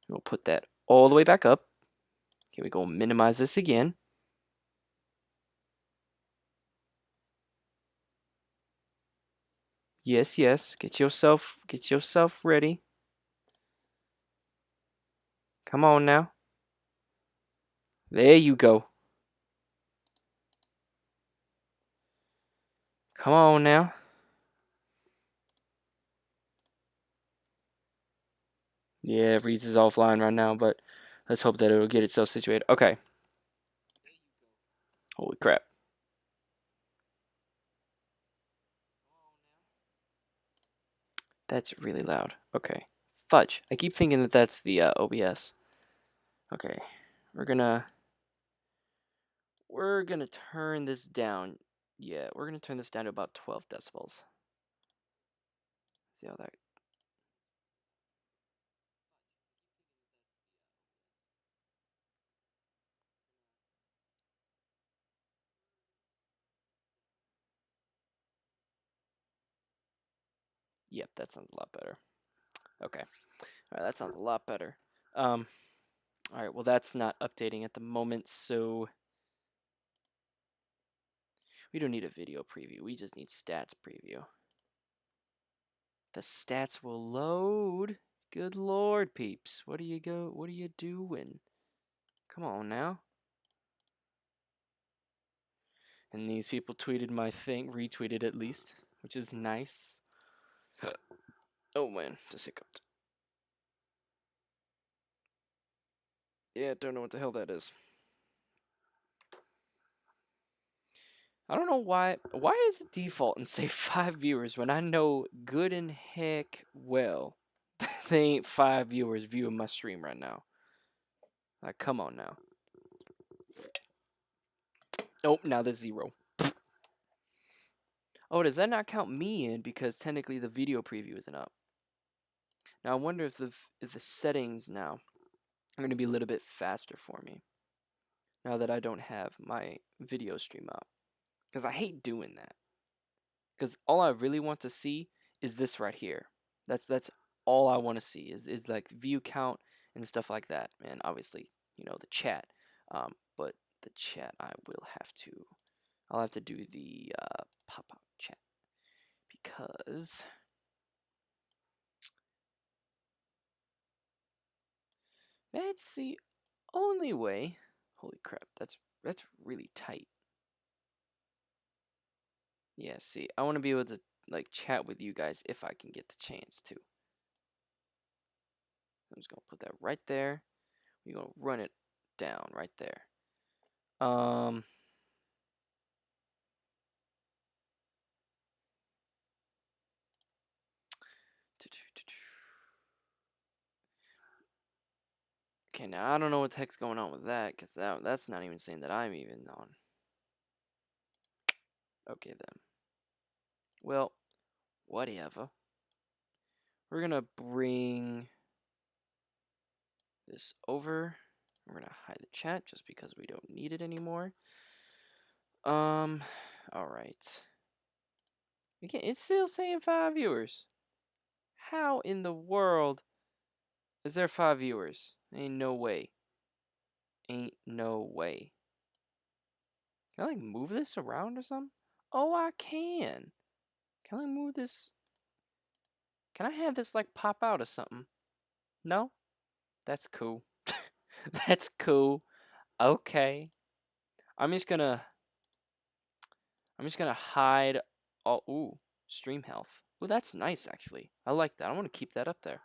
We'll put that all the way back up. Here we go. Minimize this again. Yes, yes. Get yourself ready. Come on now. There you go. Come on now. Yeah, Reeds is offline right now, but let's hope that it'll get itself situated. Okay. Holy crap. That's really loud. Okay. Fudge. I keep thinking that that's the OBS. Okay. We're gonna turn this down. Yeah, we're gonna turn this down to about 12 decibels. See how that. Yep, that sounds a lot better. Okay. All right, that sounds a lot better. All right, well, that's not updating at the moment, so we don't need a video preview. We just need stats preview. The stats will load. Good lord, peeps. What are you doing? Come on now. And these people tweeted my thing, retweeted at least, which is nice. Oh man, just hiccuped. Yeah, don't know what the hell that is. I don't know why. Why is it default and say 5 viewers when I know good and heck well they ain't 5 viewers viewing my stream right now? Like, come on now. Nope, now there's 0. Oh, does that not count me in because technically the video preview isn't up? Now I wonder if the settings now are going to be a little bit faster for me now that I don't have my video stream up. Because I hate doing that. Because all I really want to see is this right here. That's all I want to see is like view count and stuff like that. And obviously, the chat. But the chat I'll have to do the pop-up chat because that's the only way. Holy crap, that's really tight. Yeah, see, I want to be able to like chat with you guys if I can get the chance to. I'm just gonna put that right there. We're gonna run it down right there. Okay, now I don't know what the heck's going on with that, because that's not even saying that I'm even on. Okay, then. Well, whatever. We're gonna bring this over. We're gonna hide the chat just because we don't need it anymore. Alright. Again, it's still saying 5 viewers. How in the world is there 5 viewers? Ain't no way. Ain't no way. Can I like move this around or something? Oh, I can. Can I move this? Can I have this like pop out or something? No? That's cool. That's cool. Okay. I'm just gonna hide all. Ooh, stream health. Ooh, that's nice actually. I like that. I want to keep that up there.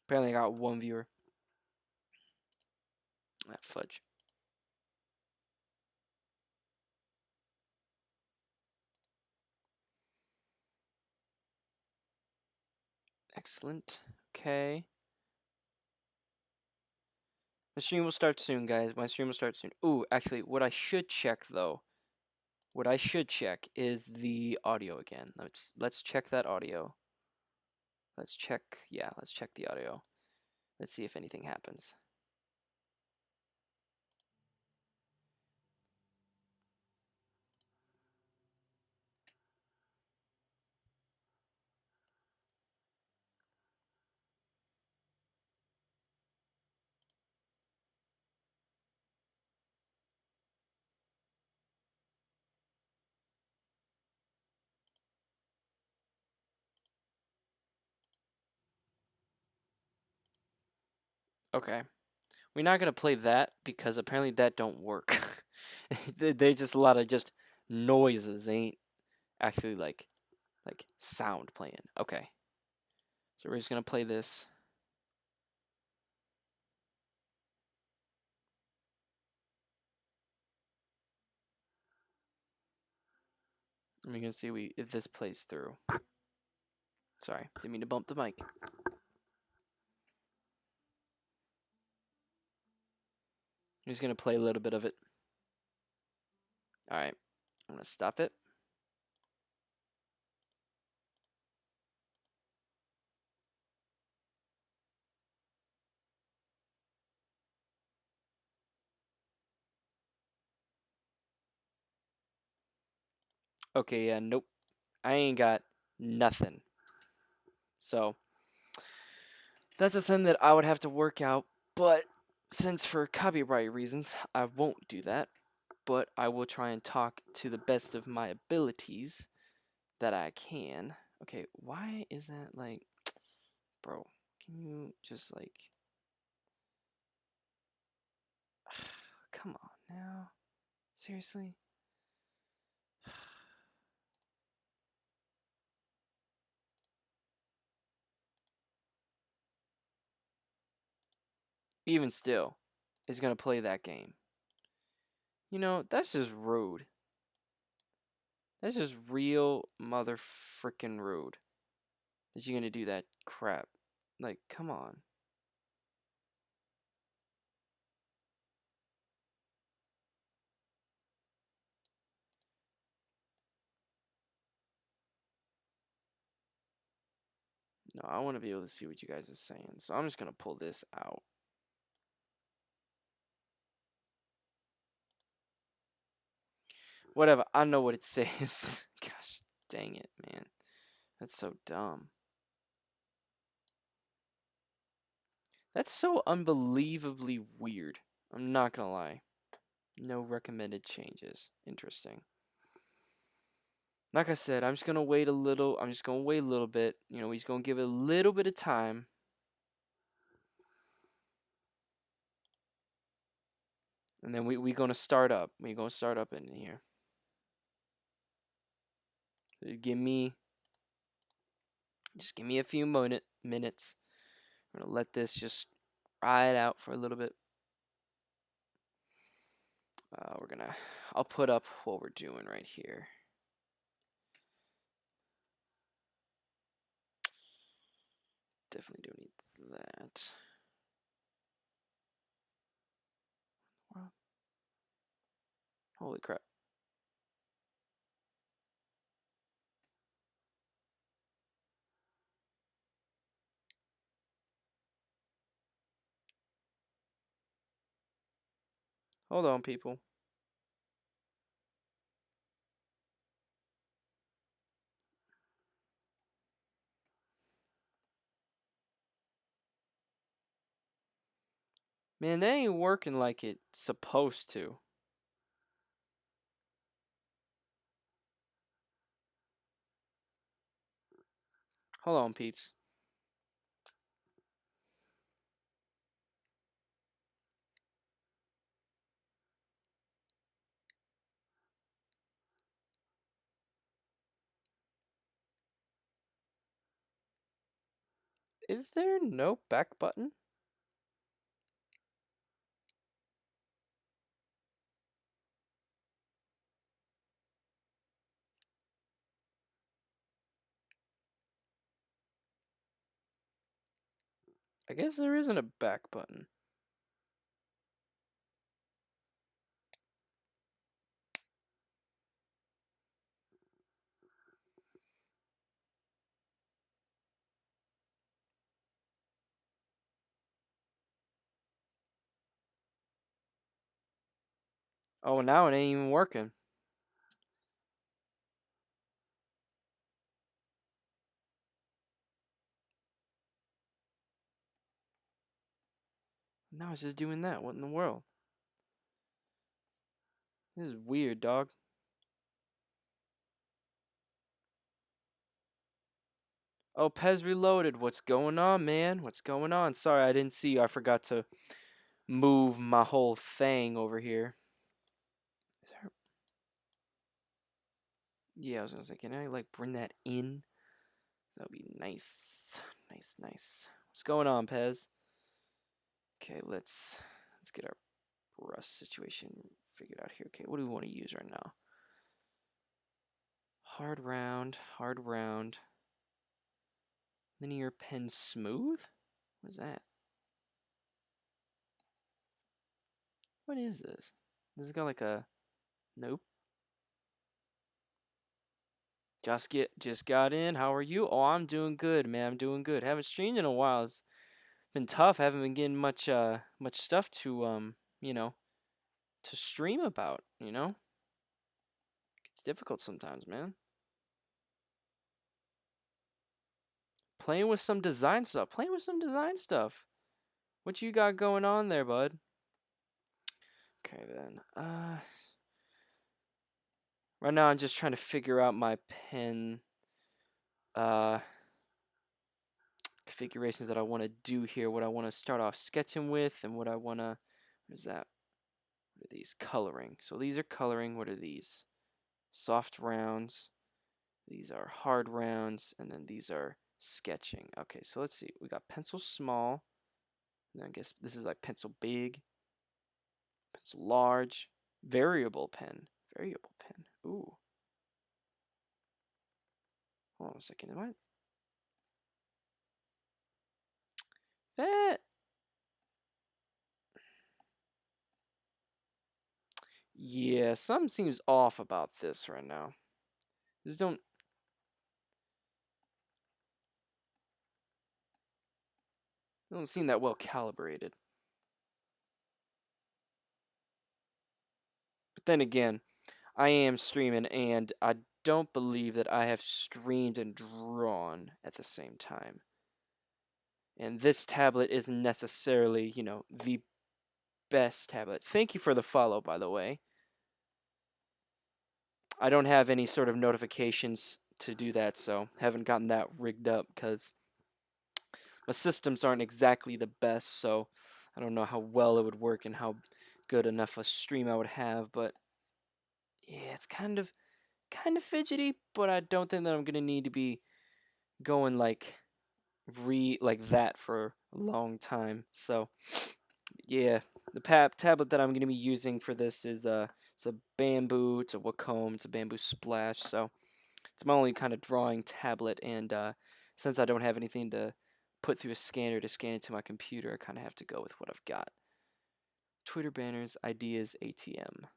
Apparently I got 1 viewer. Ah, fudge. Excellent. Okay. My stream will start soon, guys. My stream will start soon. Ooh, actually, what I should check though. What I should check is the audio again. Let's check that audio. Let's check the audio. Let's see if anything happens. Okay. We're not gonna play that because apparently that don't work. They just a lot of just noises. They ain't actually like sound playing. Okay. So we're just gonna play this. And we're gonna see if this plays through. Sorry, didn't mean to bump the mic. I'm just gonna play a little bit of it. Alright. I'm gonna stop it. Okay, yeah, nope. I ain't got nothing. So that's a something that I would have to work out, but since for copyright reasons, I won't do that. But I will try and talk to the best of my abilities that I can. Okay, why is that like, bro, can you just like, come on now, seriously? Even still, is gonna play that game. You know, that's just rude. That's just real mother frickin' rude. That you're gonna do that crap. Like, come on. No, I want to be able to see what you guys are saying. So I'm just gonna pull this out. Whatever, I know what it says. Gosh dang it, man. That's so dumb. That's so unbelievably weird. I'm not gonna lie. No recommended changes. Interesting. Like I said, I'm just gonna wait a little. I'm just gonna wait a little bit. You know, he's gonna give it a little bit of time. And then we gonna start up. We gonna start up in here. Just give me a few minutes. I'm gonna let this just ride out for a little bit. I'll put up what we're doing right here. Definitely do need that. Wow. Holy crap. Hold on, people. Man, that ain't working like it's supposed to. Hold on, peeps. Is there no back button? I guess there isn't a back button. Oh, now it ain't even working. Now it's just doing that. What in the world? This is weird, dog. Oh, Pez Reloaded. What's going on, man? What's going on? Sorry, I didn't see you. I forgot to move my whole thing over here. Yeah, I was gonna say, can I like bring that in? That would be nice. Nice. What's going on, Pez? Okay, let's get our brush situation figured out here. Okay, what do we want to use right now? Hard round. Linear pen smooth? What is that? What is this? This has got like a... Nope. Just got in. How are you? Oh, I'm doing good, man. I'm doing good. Haven't streamed in a while. It's been tough. Haven't been getting much stuff to you know, to stream about, you know? It's difficult sometimes, man. Playing with some design stuff. What you got going on there, bud? Okay, then. Right now I'm just trying to figure out my pen configurations that I want to do here. What I want to start off sketching with, and what I want to... What is that? What are these? Coloring. So these are coloring. What are these? Soft rounds. These are hard rounds. And then these are sketching. Okay, so let's see. We got pencil small. And I guess this is like pencil big. Pencil large. Variable pen. Ooh. Hold on a second. Am I... That... Yeah, something seems off about this right now. This don't seem that well calibrated. But then again, I am streaming, and I don't believe that I have streamed and drawn at the same time. And this tablet isn't necessarily, you know, the best tablet. Thank you for the follow, by the way. I don't have any sort of notifications to do that, so haven't gotten that rigged up because my systems aren't exactly the best, so I don't know how well it would work and how good enough a stream I would have, but yeah, it's kind of fidgety, but I don't think that I'm gonna need to be going like that for a long time. So yeah, the tablet that I'm gonna be using for this is it's a bamboo, it's a Wacom, it's a bamboo splash. So it's my only kind of drawing tablet, and since I don't have anything to put through a scanner to scan it to my computer, I kind of have to go with what I've got. Twitter banners, ideas, ATM.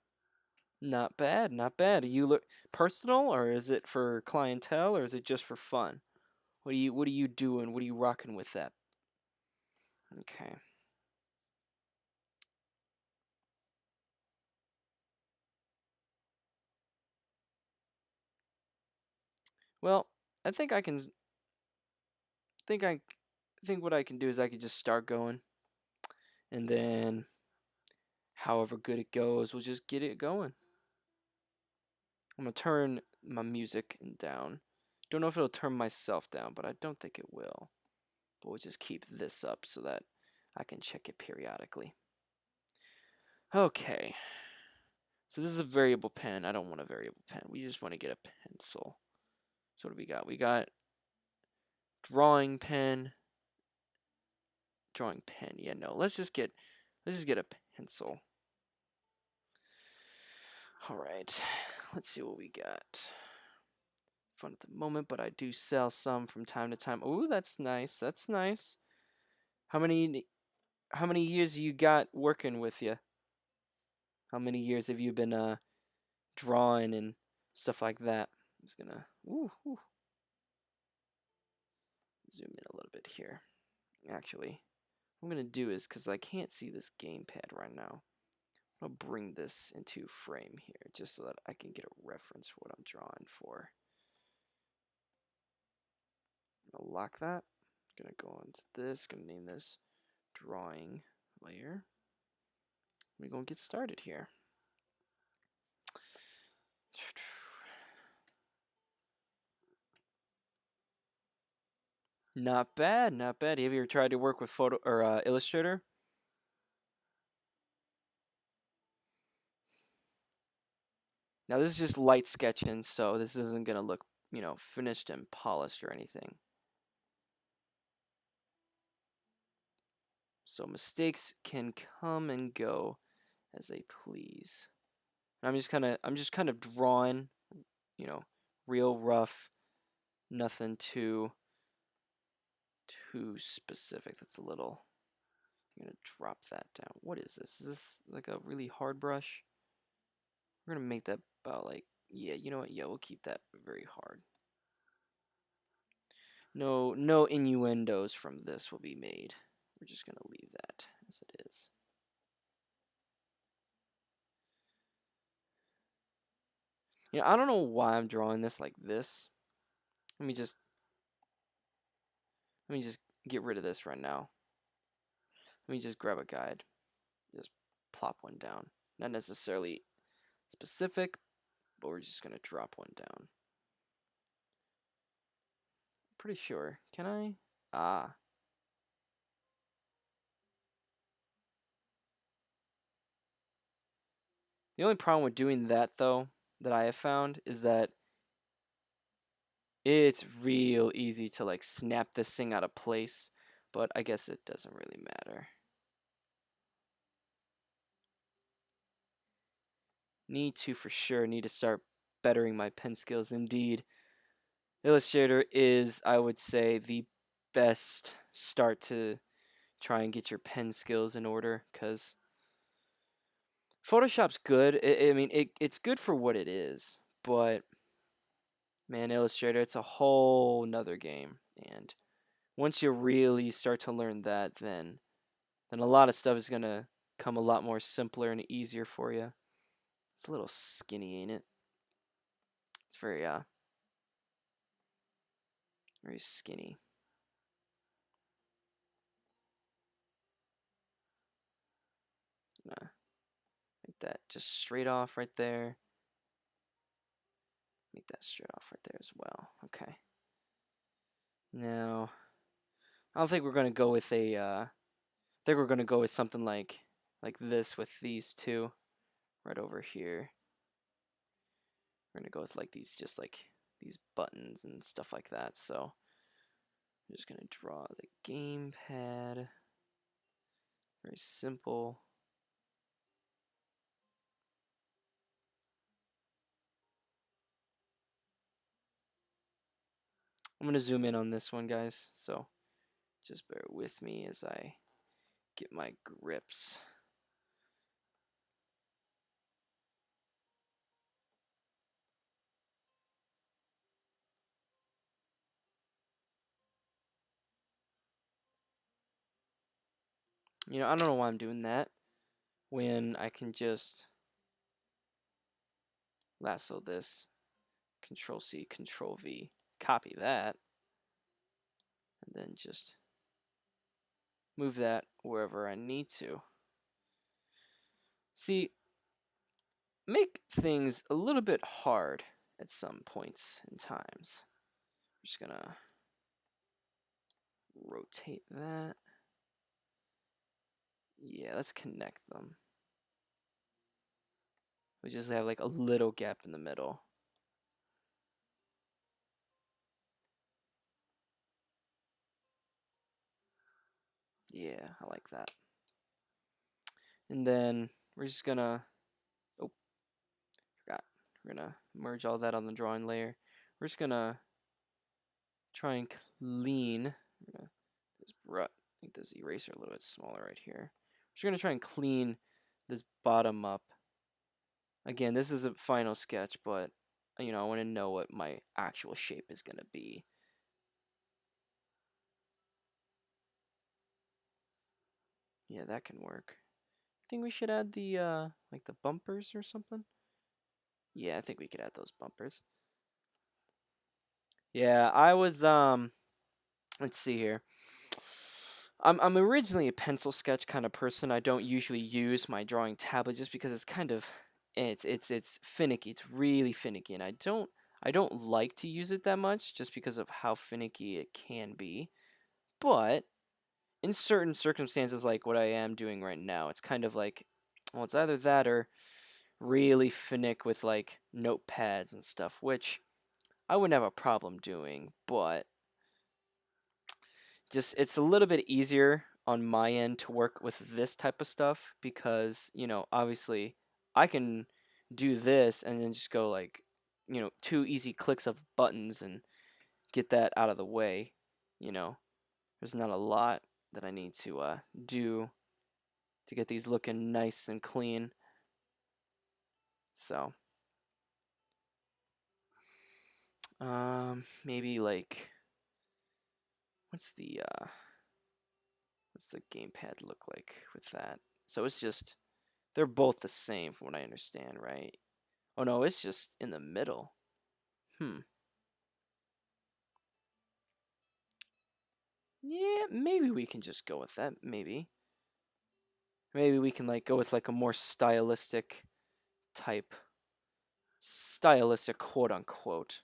Not bad, not bad. You look personal, or is it for clientele, or is it just for fun? What are you doing? What are you rocking with that? Okay. Well, I think I can think what I can do is I can just start going, and then however good it goes, we'll just get it going. I'm gonna turn my music down. Don't know if it'll turn myself down, but I don't think it will. But we'll just keep this up so that I can check it periodically. Okay. So this is a variable pen. I don't want a variable pen. We just want to get a pencil. So what do we got? We got drawing pen. Drawing pen. Yeah, no. Let's just get a pencil. All right. Let's see what we got. Fun at the moment, but I do sell some from time to time. Ooh, that's nice. That's nice. How many years you got working with you? How many years have you been drawing and stuff like that? I'm just gonna zoom in a little bit here. Actually, what I'm gonna do is, because I can't see this gamepad right now, I'll bring this into frame here just so that I can get a reference for what I'm drawing for. I'm gonna lock that. I'm gonna go into this, gonna name this drawing layer. We're gonna get started here. Not bad, not bad. Have you ever tried to work with photo or Illustrator? Now this is just light sketching, so this isn't gonna look, you know, finished and polished or anything. So mistakes can come and go as they please. I'm just kind of drawing, you know, real rough, nothing too specific. That's a little. I'm gonna drop that down. What is this? Is this like a really hard brush? We're gonna make that about like, yeah, you know what? Yeah, we'll keep that very hard. No innuendos from this will be made. We're just gonna leave that as it is. Yeah, I don't know why I'm drawing this like this. Let me just get rid of this right now. Let me just grab a guide. Just plop one down. Not necessarily specific, but we're just gonna drop one down. Pretty sure. Can I? Ah. The only problem with doing that, though, that I have found is that it's real easy to like snap this thing out of place, but I guess it doesn't really matter. Need to start bettering my pen skills. Indeed, Illustrator is, I would say, the best start to try and get your pen skills in order, because Photoshop's good. I mean, it's good for what it is, but man, Illustrator, it's a whole nother game. And once you really start to learn that, then a lot of stuff is gonna come a lot more simpler and easier for you. It's a little skinny, ain't it? It's very skinny. Nah, make that just straight off right there. Make that straight off right there as well. Okay. Now, I don't think we're gonna go with a. I think we're gonna go with something like this with these two, right over here. We're gonna go with like these, just like these buttons and stuff like that. So I'm just gonna draw the gamepad. Very simple. I'm gonna zoom in on this one, guys. So just bear with me as I get my grips. You know, I don't know why I'm doing that when I can just lasso this, Control C, Control V, copy that, and then just move that wherever I need to. See, make things a little bit hard at some points and times. I'm just gonna rotate that. Yeah, let's connect them. We just have like a little gap in the middle. Yeah, I like that. And then we're just gonna, oh, forgot. We're gonna merge all that on the drawing layer. We're just gonna try and clean. Make this eraser a little bit smaller right here. We're just gonna try and clean this bottom up. Again, this is a final sketch, but you know, I want to know what my actual shape is gonna be. Yeah, that can work. I think we should add the like the bumpers or something. Yeah, I think we could add those bumpers. Yeah, I was let's see here. I'm originally a pencil sketch kind of person. I don't usually use my drawing tablet just because it's kind of it's finicky. It's really finicky, and I don't like to use it that much just because of how finicky it can be. But in certain circumstances, like what I am doing right now, it's kind of like, well, it's either that or really finick with like notepads and stuff, which I wouldn't have a problem doing, but just it's a little bit easier on my end to work with this type of stuff because, obviously I can do this and then just go like, two easy clicks of buttons and get that out of the way. There's not a lot that I need to do to get these looking nice and clean. So, maybe like, what's the gamepad look like with that? So it's just, they're both the same from what I understand, right? Oh no, it's just in the middle. Yeah, maybe we can just go with that. Maybe we can like go with like a more stylistic type, quote unquote.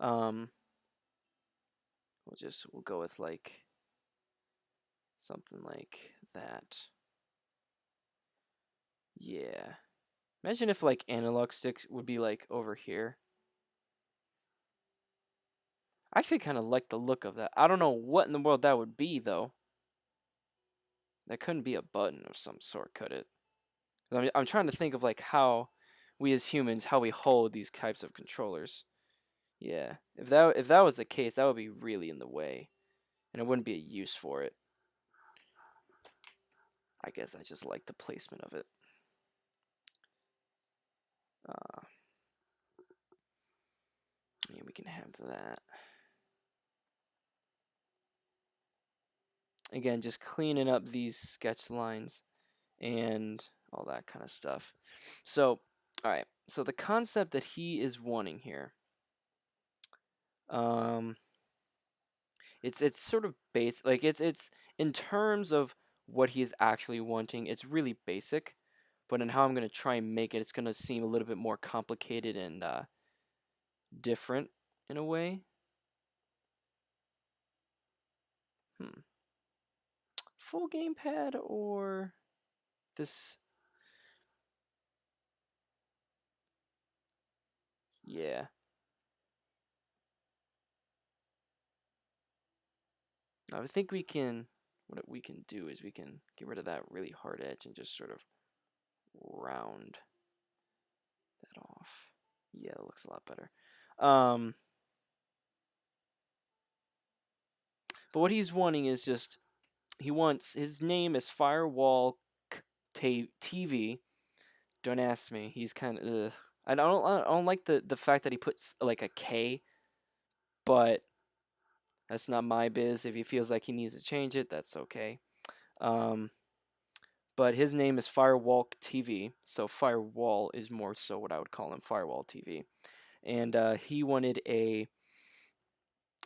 Um, we'll go with like something like that. Yeah. Imagine if like analog sticks would be like over here. I actually kind of like the look of that. I don't know what in the world that would be though. That couldn't be a button of some sort, could it? I'm trying to think of like how we as humans, how we hold these types of controllers. Yeah, if that was the case, that would be really in the way, and it wouldn't be a use for it. I guess I just like the placement of it. Yeah, we can have that. Again, just cleaning up these sketch lines and all that kind of stuff. So, all right. So the concept that he is wanting here, it's sort of base, like it's in terms of what he is actually wanting. It's really basic, but in how I'm gonna try and make it, it's gonna seem a little bit more complicated and different in a way. Full gamepad or this? Yeah. I think we can. What we can do is we can get rid of that really hard edge and just sort of round that off. Yeah, it looks a lot better. But what he's wanting is just, he wants, his name is FireWallkTV. Don't ask me. He's kind of, I don't like the fact that he puts like a K, but that's not my biz. If he feels like he needs to change it, that's okay. But his name is FireWallkTV, so Firewall is more so what I would call him, FireWallTV. And he wanted a.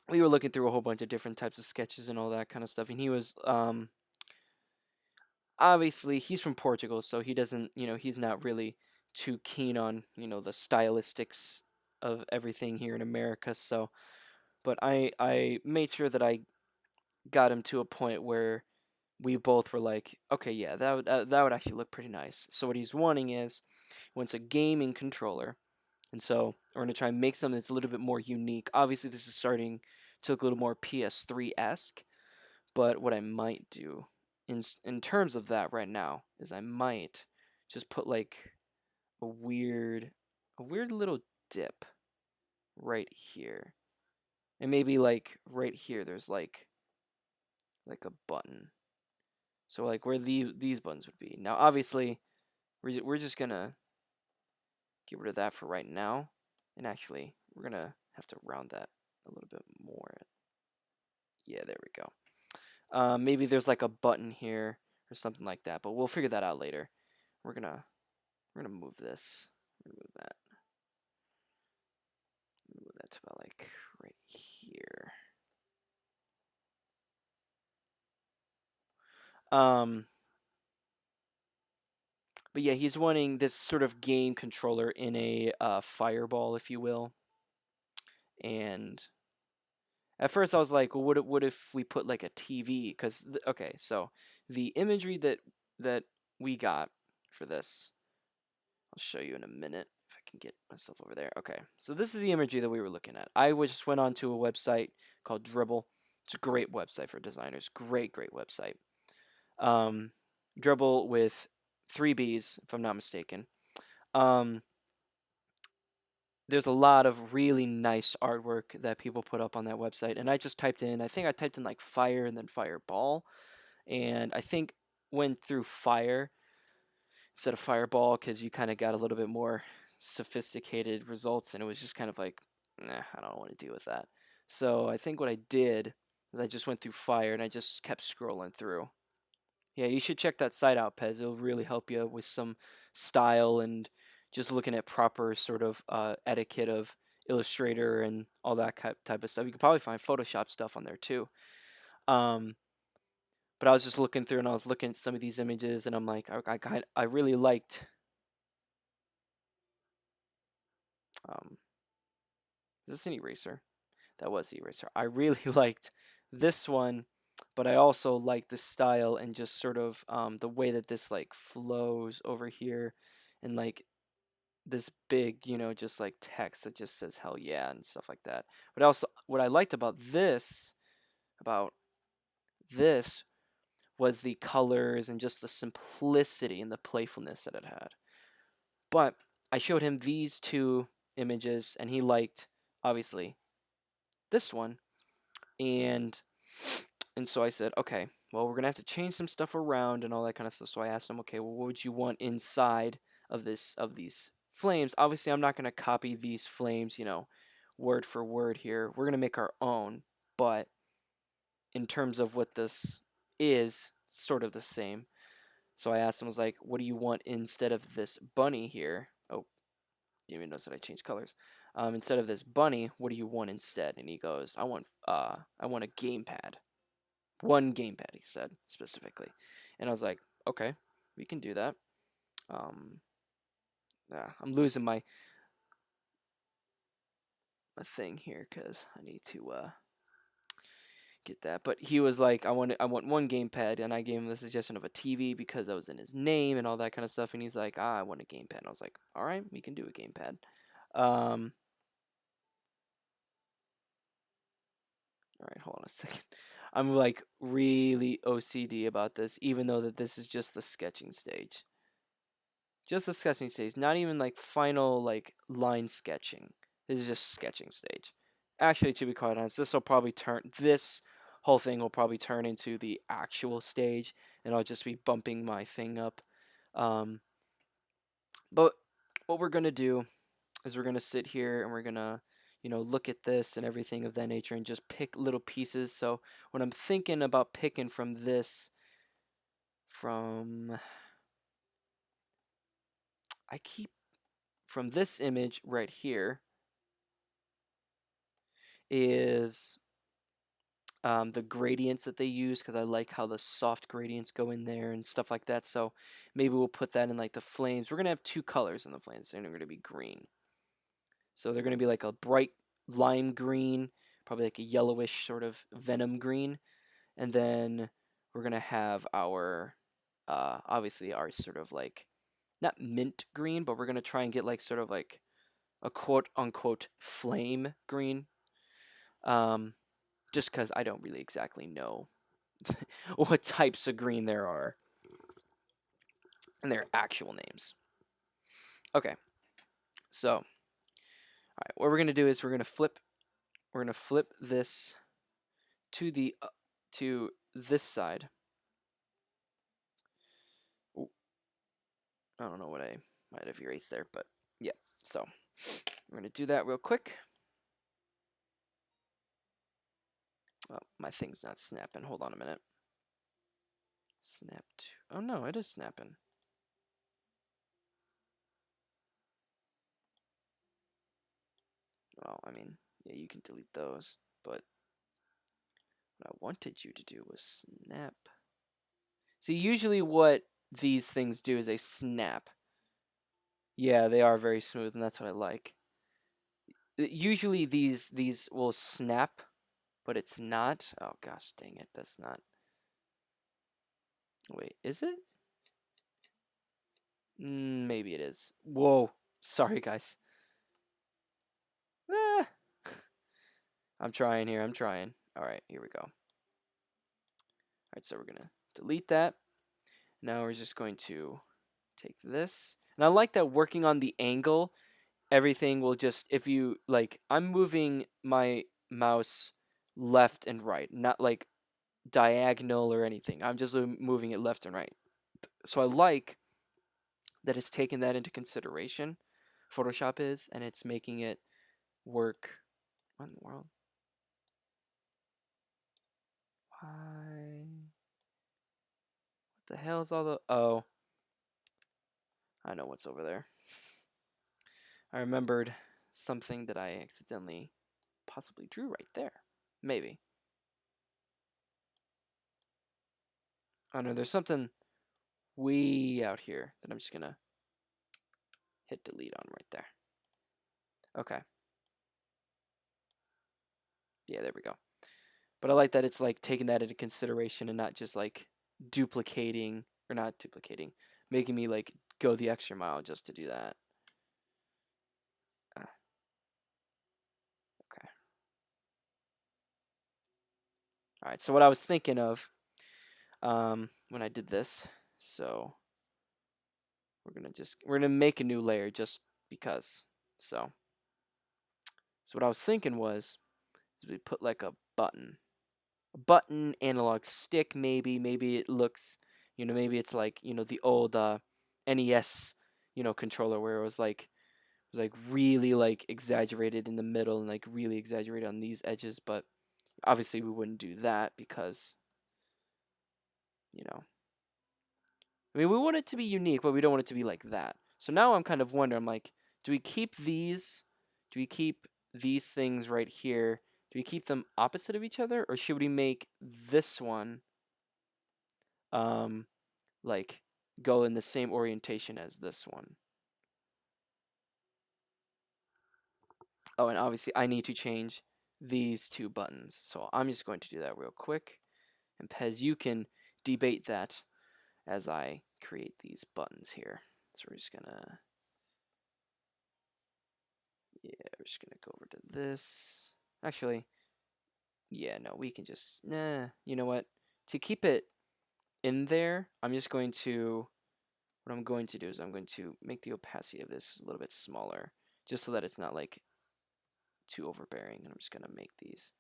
We were looking through a whole bunch of different types of sketches and all that kind of stuff, and he was obviously he's from Portugal, so he doesn't, he's not really too keen on, the stylistics of everything here in America. So, but I made sure that I got him to a point where we both were like, okay, yeah, that would actually look pretty nice. So what he's wanting is, he wants a gaming controller, and so we're gonna try and make something that's a little bit more unique. Obviously, this is starting to look a little more PS3-esque, but what I might do in terms of that right now is I might just put like a weird little dip right here, and maybe like right here there's like a button. So like where these buttons would be. Now obviously we're just gonna get rid of that for right now, and actually we're gonna have to round that a little bit more. Yeah, there we go. Maybe there's like a button here or something like that, but we'll figure that out later. We're gonna move this, move that, to about like right here. But yeah, he's wanting this sort of game controller in a fireball, if you will, and At first I was like, well, what if we put like a TV? Because okay, so the imagery that we got for this, I'll show you in a minute if I can get myself over there. Okay, so this is the imagery that we were looking at. I just went onto a website called Dribble. It's a great website for designers. Great website. Dribble with 3 B's, if I'm not mistaken. There's a lot of really nice artwork that people put up on that website, and I just typed in, I think I typed in like fire and then fireball, and I think went through fire instead of fireball because you kind of got a little bit more sophisticated results, and it was just kind of like, nah, I don't want to deal with that. So I think what I did is I just went through fire and I just kept scrolling through. Yeah, you should check that site out, Pez. It'll really help you with some style and just looking at proper sort of etiquette of Illustrator and all that type of stuff. You could probably find Photoshop stuff on there too. Um, but I was just looking through and I was looking at some of these images and I'm like, I really liked. Is this an eraser? That was the eraser. I really liked this one, but I also like the style and just sort of the way that this like flows over here, and like this big, just like text that just says hell yeah and stuff like that. But also, what I liked about this was the colors and just the simplicity and the playfulness that it had. But I showed him these 2 images, and he liked obviously this one. And so I said, okay, well, we're gonna have to change some stuff around and all that kind of stuff. So I asked him, okay, well, what would you want inside of these flames? Obviously, I'm not gonna copy these flames, word for word here. We're gonna make our own, but in terms of what this is, sort of the same. So I asked him, I was like, what do you want instead of this bunny here? Oh, you even notice that I changed colors. Instead of this bunny, what do you want instead? And he goes, I want a gamepad. 1 gamepad, he said specifically. And I was like, okay, we can do that. I'm losing my thing here because I need to get that. But he was like, I want 1 gamepad, and I gave him the suggestion of a TV because that was in his name and all that kind of stuff. And he's like, I want a gamepad. And I was like, all right, we can do a gamepad. All right, hold on a second. I'm like really OCD about this, even though that this is just the sketching stage. Just the sketching stage, not even like final like line sketching. This is just sketching stage. Actually, to be quite honest, this whole thing will probably turn into the actual stage, and I'll just be bumping my thing up. But what we're gonna do is we're gonna sit here and we're gonna, look at this and everything of that nature and just pick little pieces. So when I'm thinking about picking from this image right here is the gradients that they use, because I like how the soft gradients go in there and stuff like that. So maybe we'll put that in like the flames. We're gonna have 2 colors in the flames, and they're gonna be green. So they're gonna be like a bright lime green, probably like a yellowish sort of venom green, and then we're gonna have our obviously our sort of like not mint green, but we're gonna try and get like sort of like a quote unquote flame green. Just because I don't really exactly know what types of green there are and their actual names. Okay, so all right, what we're gonna do is we're gonna flip this to this side. Ooh, I don't know what I might have erased there, but yeah. So we're gonna do that real quick. Oh, my thing's not snapping. Hold on a minute. Snap to. Oh no, it is snapping. Well, I mean, yeah, you can delete those, but what I wanted you to do was snap. See, usually what these things do is they snap. Yeah, they are very smooth, and that's what I like. Usually these will snap, but it's not. Oh gosh, dang it, that's not. Wait, is it? Maybe it is. Whoa, sorry guys. Ah. I'm trying here, I'm trying. All right, here we go. All right, so we're gonna delete that. Now we're just going to take this. And I like that working on the angle, everything will just, if you, like, I'm moving my mouse left and right, not like diagonal or anything. I'm just moving it left and right. So I like that it's taken that into consideration, Photoshop is, and it's making it work. What in the world? Why? What the hell is all the... Oh. I know what's over there. I remembered something that I accidentally possibly drew right there. Maybe. Oh no, there's something way out here that I'm just gonna hit delete on right there. Okay. Yeah, there we go. But I like that it's like taking that into consideration and not just like duplicating, or not duplicating, making me like go the extra mile just to do that. Okay. All right, so what I was thinking of when I did this, so we're gonna make a new layer just because. So what I was thinking was is we put like a button analog stick, maybe it looks, maybe it's like, the old NES, controller where it was like really like exaggerated in the middle and like really exaggerated on these edges, but obviously we wouldn't do that because, I mean, we want it to be unique, but we don't want it to be like that. So now I'm kind of wondering, I'm like, do we keep these? Do we keep these things right here? Do we keep them opposite of each other, or should we make this one like go in the same orientation as this one? Oh, and obviously I need to change these two buttons. So I'm just going to do that real quick. And Pez, you can debate that as I create these buttons here. So we're just gonna, yeah, we're just gonna go over to this. Actually, yeah, no, we can just, nah, you know what? To keep it in there, I'm just going to, what I'm going to do is I'm going to make the opacity of this a little bit smaller, just so that it's not like too overbearing. And I'm just gonna make these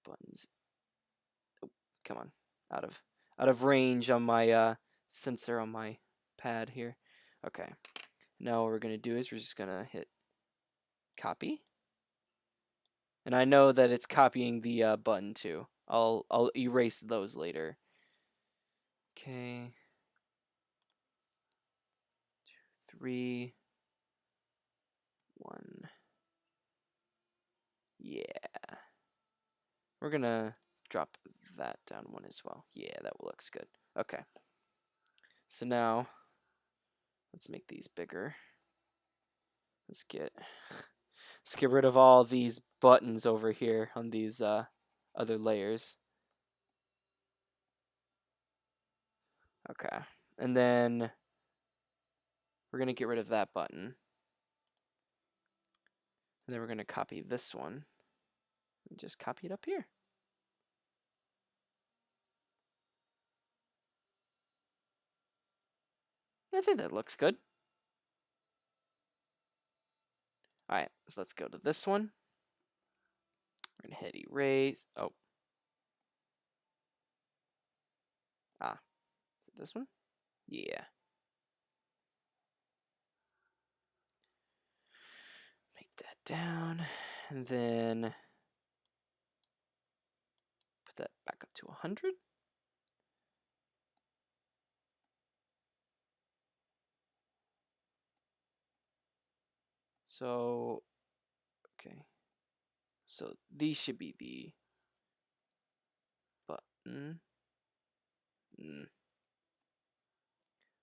buttons, oh, come on, out of range on my sensor on my pad here. Okay, now what we're gonna do is we're just gonna hit copy, and I know that it's copying the button too. I'll erase those later. Okay, 2, 3, 1. Yeah, we're gonna drop that down one as well. Yeah, that looks good. Okay, so now let's make these bigger. Let's get rid of all these buttons over here on these other layers. Okay, and then we're gonna get rid of that button, and then we're gonna copy this one and just copy it up here. I think that looks good. All right, so let's go to this one. We're gonna hit erase. Oh, this one. Yeah. Make that down, and then put that back up to 100. So, okay. So these should be the button.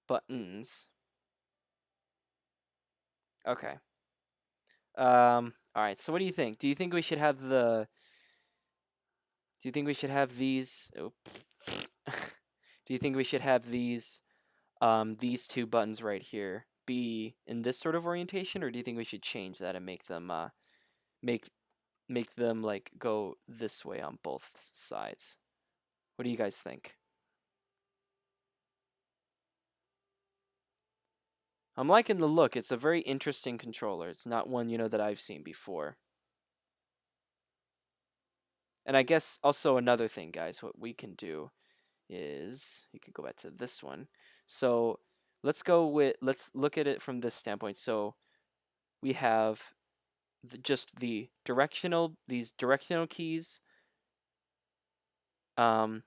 Buttons. Okay. All right. So what do you think? Do you think we should have the Do you think we should have these? Oh. Do you think we should have these two buttons right here be in this sort of orientation, or do you think we should change that and make them make them like go this way on both sides? What do you guys think? I'm liking the look. It's a very interesting controller. It's not one, that I've seen before. And I guess also another thing, guys, what we can do is you can go back to this one. So let's look at it from this standpoint. So we have just these directional keys. Should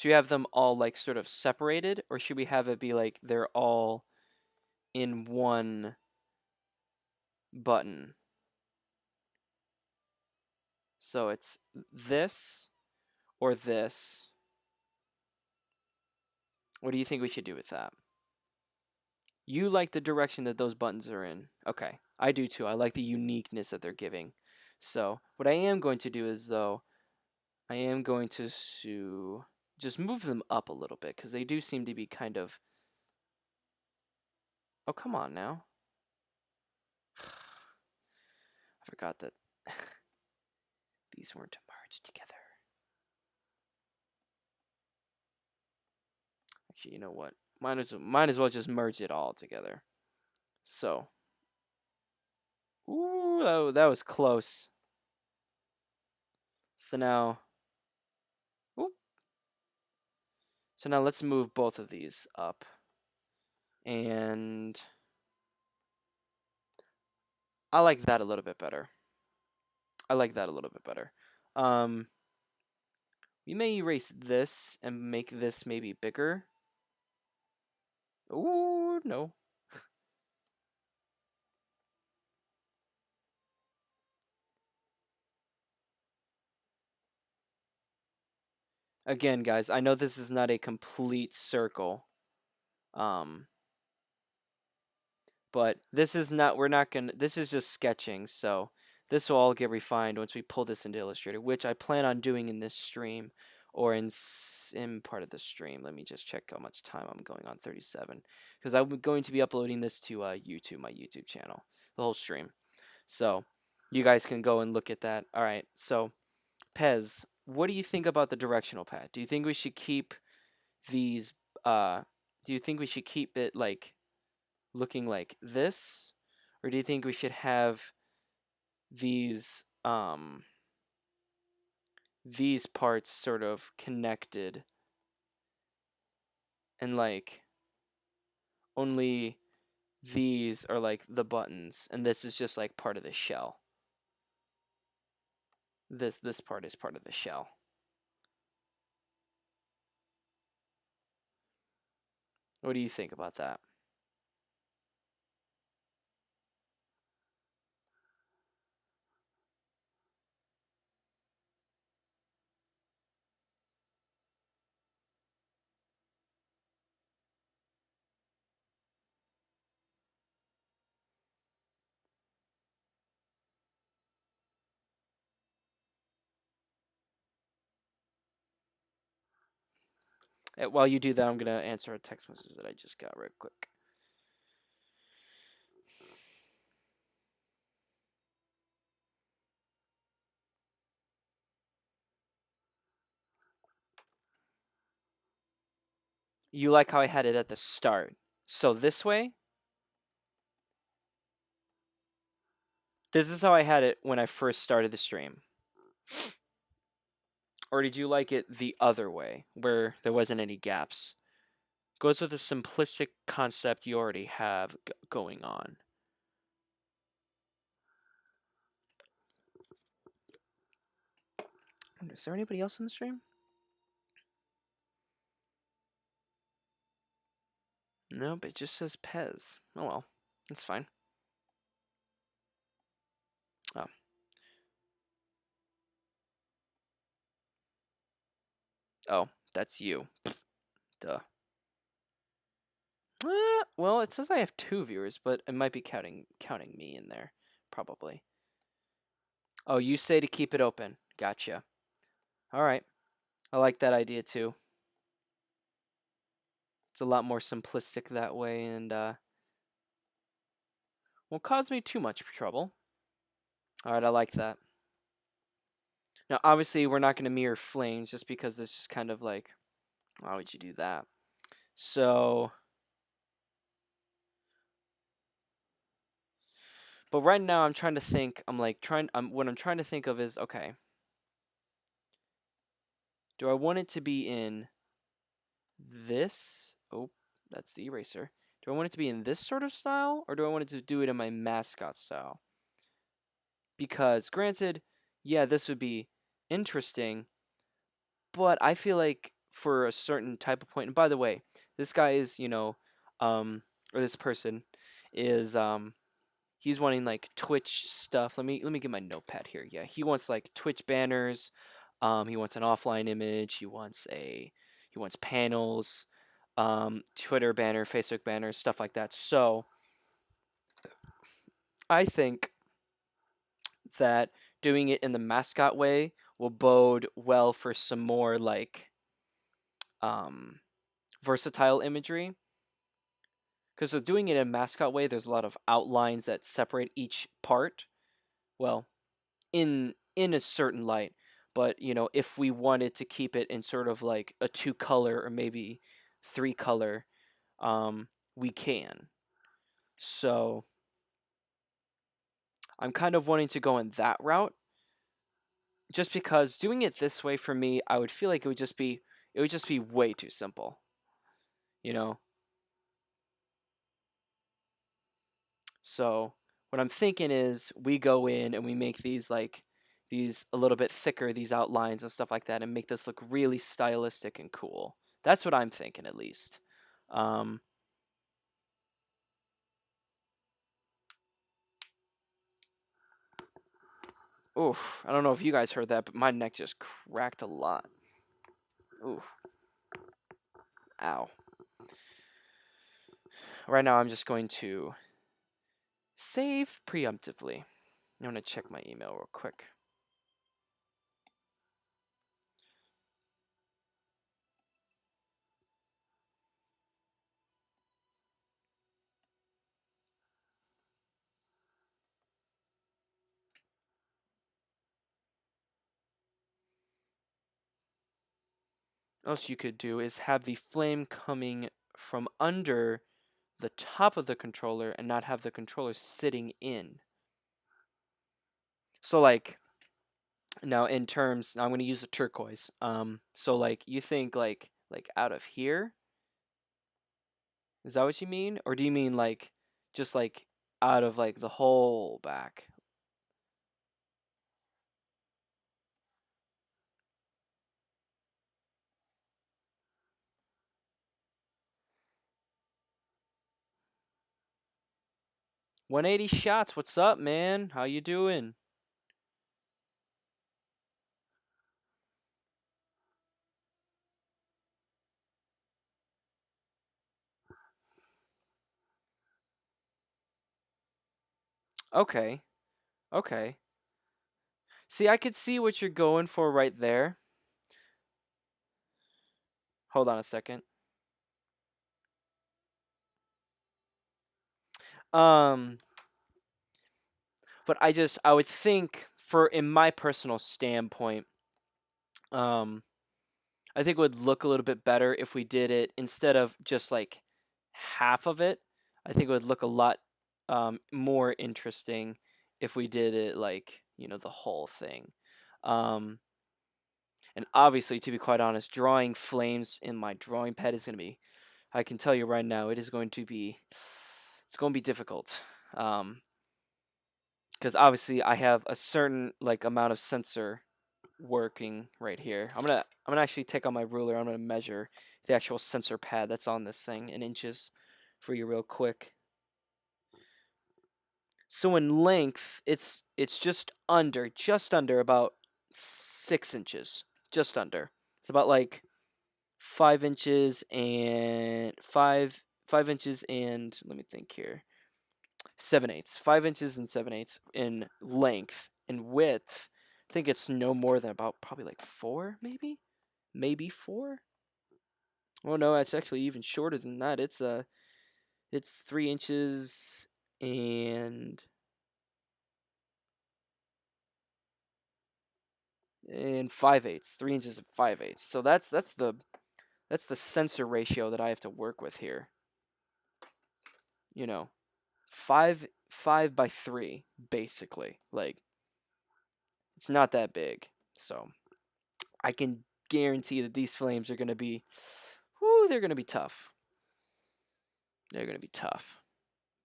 we have them all like sort of separated, or should we have it be like they're all in one button? So it's this or this. What do you think we should do with that? You like the direction that those buttons are in. Okay, I do too. I like the uniqueness that they're giving. So what I am going to do is, though, I am going to just move them up a little bit, because they do seem to be kind of... Oh, come on now. I forgot that these weren't merged together. Actually, you know what? Might as well just merge it all together. So. Ooh, that was close. So now. Ooh. So now let's move both of these up. And I like that a little bit better. We may erase this and make this maybe bigger. Ooh, no. Again, guys, I know this is not a complete circle. But this is this is just sketching, so this will all get refined once we pull this into Illustrator, which I plan on doing in this stream, or in part of the stream. Let me just check how much time I'm going on, 37, because I'm going to be uploading this to YouTube, my YouTube channel, the whole stream. So you guys can go and look at that. All right, so Pez, what do you think about the directional pad? Do you think we should keep these, do you think we should keep it like looking like this, or do you think we should have these parts sort of connected, and like only these are like the buttons, and this is just like part of the shell? This part is part of the shell. What do you think about that? While you do that, I'm gonna answer a text message that I just got real quick. You like how I had it at the start. So this way, this is how I had it when I first started the stream. Or did you like it the other way, where there wasn't any gaps? Goes with the simplistic concept you already have going on. Is there anybody else in the stream? Nope, it just says Pez. Oh well, that's fine. Oh. Oh, that's you. Duh. Well, it says I have 2 viewers, but it might be counting me in there, probably. Oh, you say to keep it open. Gotcha. All right. I like that idea too. It's a lot more simplistic that way and won't cause me too much trouble. All right, I like that. Now, obviously, we're not going to mirror flames just because it's just kind of like, why would you do that? So, but right now I'm trying to think. What I'm trying to think of is, okay, do I want it to be in this? Oh, that's the eraser. Do I want it to be in this sort of style, or do I want it to do it in my mascot style? Because, granted, yeah, this would be interesting, but I feel like for a certain type of point, and by the way, this guy is, or this person is, he's wanting like Twitch stuff. Let me get my notepad here. Yeah, he wants like Twitch banners. He wants an offline image. He wants panels, Twitter banner, Facebook banner, stuff like that. So I think that doing it in the mascot way will bode well for some more like um, versatile imagery. Because doing it in a mascot way, there's a lot of outlines that separate each part. Well, in a certain light, but if we wanted to keep it in sort of like a 2-color or maybe 3-color, we can. So I'm kind of wanting to go in that route, just because doing it this way for me, I would feel like it would just be way too simple, you know. So what I'm thinking is we go in and we make these a little bit thicker, these outlines and stuff like that, and make this look really stylistic and cool. That's what I'm thinking, at least. Um, Oof, I don't know if you guys heard that, but my neck just cracked a lot. Oof, ow. Right now, I'm just going to save preemptively. I'm going to check my email real quick. What else you could do is have the flame coming from under the top of the controller and not have the controller sitting in. So like now I'm going to use the turquoise. So like you think like out of here? Is that what you mean? Or do you mean like just like out of like the whole back? "180 shots, what's up, man? How you doing?" Okay. Okay. See, I could see what you're going for right there. Hold on a second. Um, but I would think in my personal standpoint, um, I think it would look a little bit better if we did it instead of just like half of it. I think it would look a lot more interesting if we did it like, the whole thing. Um, and obviously, to be quite honest, drawing flames in my drawing pad is going to be, I can tell you right now, it's going to be difficult. Because obviously I have a certain like amount of sensor working right here. I'm gonna actually take out my ruler. I'm gonna measure the actual sensor pad that's on this thing in inches for you real quick. So in length, it's just under about 6 inches, just under. It's about like 5 inches and 5 inches and let me think here, 7/8, 5 inches and 7/8 in length. In width, I think it's no more than about probably like 4, maybe 4. Oh no, it's actually even shorter than that. It's 3 inches and 5/8, 3 inches and 5/8. So that's the sensor ratio that I have to work with here. You know, 5 by 3 basically. Like, it's not that big. So I can guarantee that these flames are gonna be, they're gonna be tough. They're gonna be tough.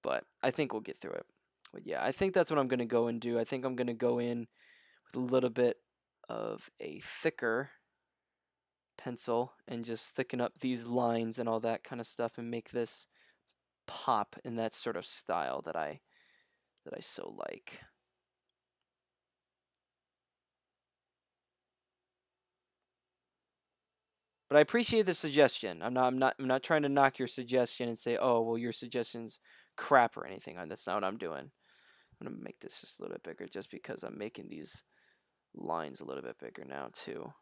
But I think we'll get through it. But yeah, I think that's what I'm gonna go and do. I think I'm gonna go in with a little bit of a thicker pencil and just thicken up these lines and all that kind of stuff and make this pop in that sort of style that I so like. But I appreciate the suggestion. I'm not trying to knock your suggestion and say, "Oh, well, your suggestion's crap" or anything. That's not what I'm doing. I'm going to make this just a little bit bigger just because I'm making these lines a little bit bigger now too.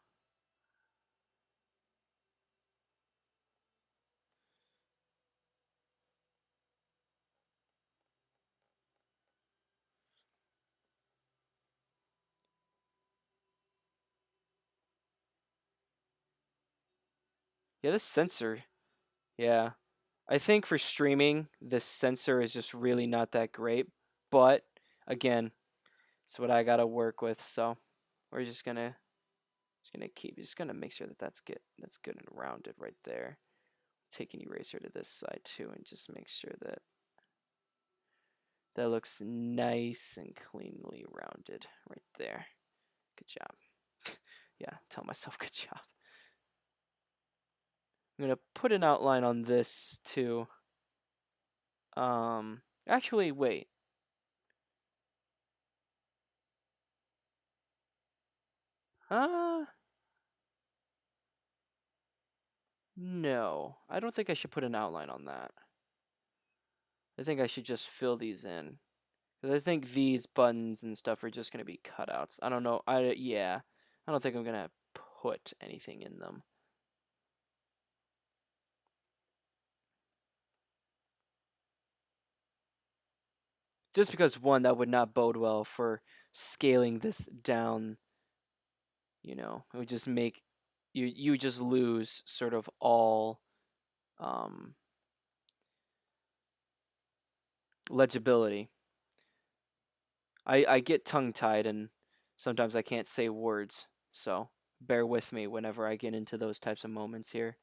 Yeah, this sensor, yeah. I think for streaming, this sensor is just really not that great. But again, it's what I gotta work with. So we're just gonna make sure that that's good and rounded right there. Take an eraser to this side too, and just make sure that that looks nice and cleanly rounded right there. Good job. Yeah, tell myself good job. I'm gonna put an outline on this too. Actually, wait. No. I don't think I should put an outline on that. I think I should just fill these in. Because I think these buttons and stuff are just going to be cutouts. I don't know. Yeah. I don't think I'm going to put anything in them. Just because, one, that would not bode well for scaling this down. You know, it would just make you just lose sort of all legibility. I get tongue-tied and sometimes I can't say words, so bear with me whenever I get into those types of moments here.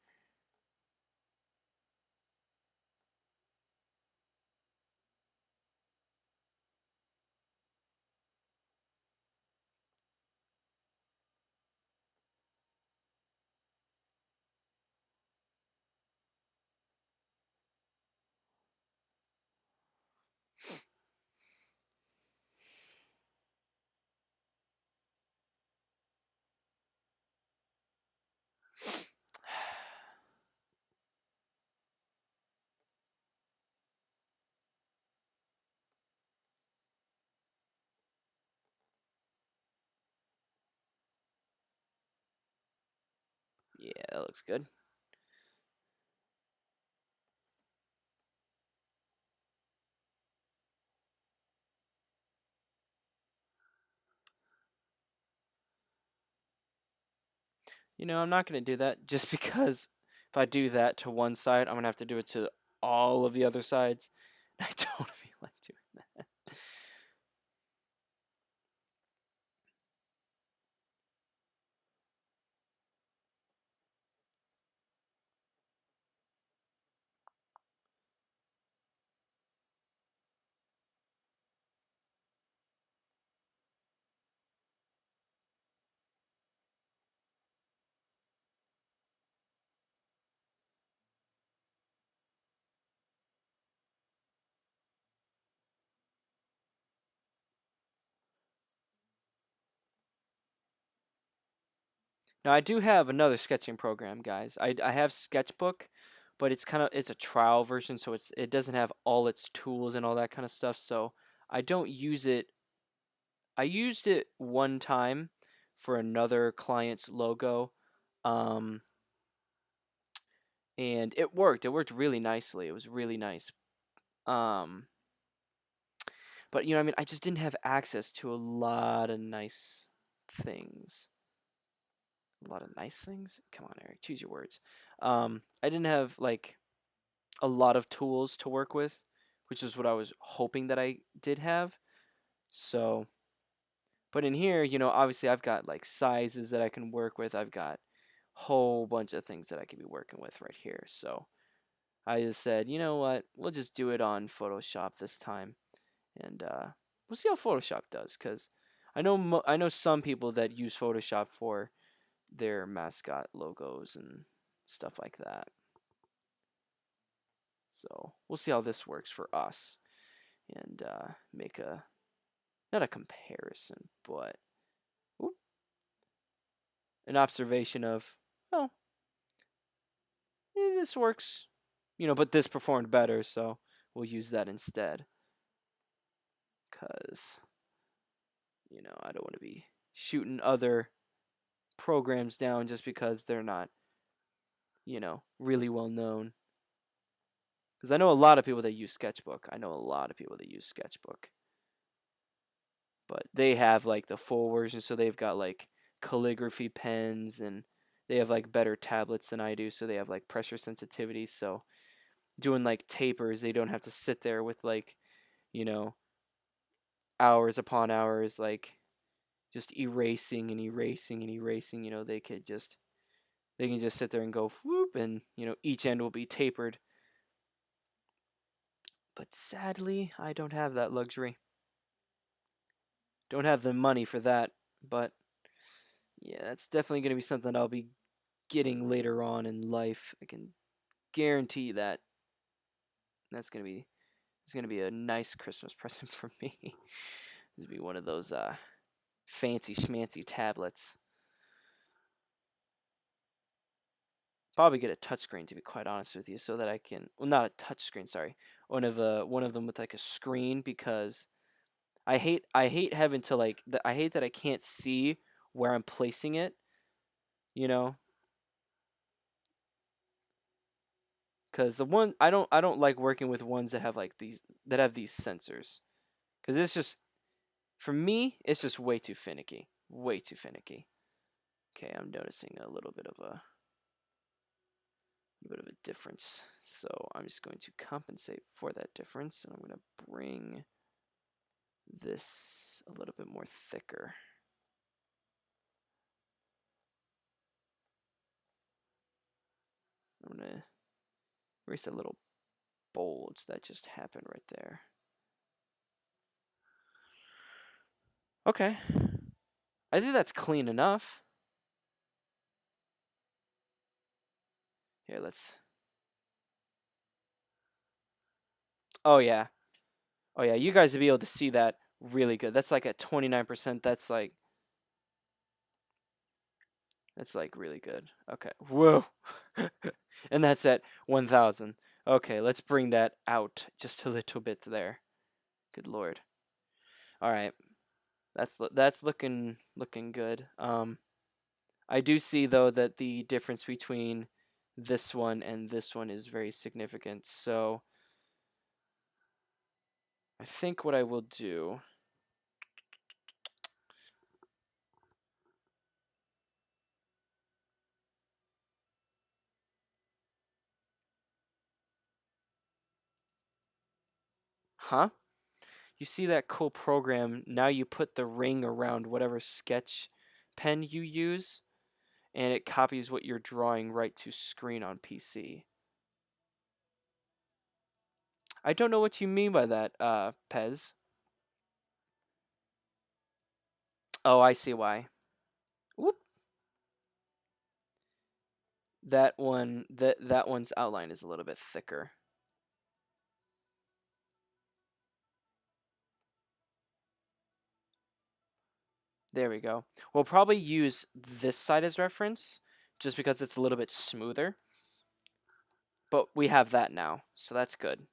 Yeah, that looks good. You know, I'm not going to do that just because if I do that to one side, I'm going to have to do it to all of the other sides. I don't feel like doing that. Now, I do have another sketching program, guys. I have Sketchbook, but it's a trial version, so it doesn't have all its tools and all that kind of stuff. So I don't use it. I used it one time for another client's logo, and it worked. It worked really nicely. It was really nice. Um, but I mean, I just didn't have access to a lot of nice things. A lot of nice things? Come on, Eric, choose your words. I didn't have like a lot of tools to work with, which is what I was hoping that I did have. So, but in here, obviously I've got like sizes that I can work with. I've got a whole bunch of things that I could be working with right here. So I just said, you know what? We'll just do it on Photoshop this time, and we'll see how Photoshop does. Cause I know some people that use Photoshop for their mascot logos and stuff like that. So we'll see how this works for us, and make not a comparison, but an observation of, well, this works, but this performed better, so we'll use that instead. Because, I don't want to be shooting other programs down just because they're not, really well known. Because I know a lot of people that use Sketchbook. But they have like the full version, so they've got like calligraphy pens, and they have like better tablets than I do, so they have like pressure sensitivity. So doing like tapers, they don't have to sit there with like, you know, hours upon hours, like just erasing and erasing and erasing. They can just sit there and go whoop, and each end will be tapered. But sadly, I don't have that luxury. Don't have the money for that, but yeah, that's definitely going to be something I'll be getting later on in life. I can guarantee that. That's going to be it's going to be a nice Christmas present for me. This will be one of those fancy schmancy tablets. Probably get a touchscreen, to be quite honest with you, so that I can, well, not a touchscreen, sorry, one of them with like a screen, because I hate having to like I hate that I can't see where I'm placing it, because the one I don't like working with ones that have like these sensors, because it's just, for me, it's just way too finicky, way too finicky. Okay, I'm noticing a little bit of a difference, so I'm just going to compensate for that difference, and I'm going to bring this a little bit more thicker. I'm going to erase a little bulge that just happened right there. Okay, I think that's clean enough. Here, let's... Oh yeah, you guys will be able to see that really good. That's like at 29%. That's like really good. Okay, whoa. And that's at 1,000. Okay, let's bring that out just a little bit there. Good lord. All right, that's looking good. I do see though that the difference between this one and this one is very significant. So I think what I will do... Huh? You see that cool program? Now you put the ring around whatever sketch pen you use, and it copies what you're drawing right to screen on PC. I don't know what you mean by that, Pez. Oh, I see why. Whoop. That one's outline is a little bit thicker. There we go. We'll probably use this side as reference, just because it's a little bit smoother. But we have that now, so that's good.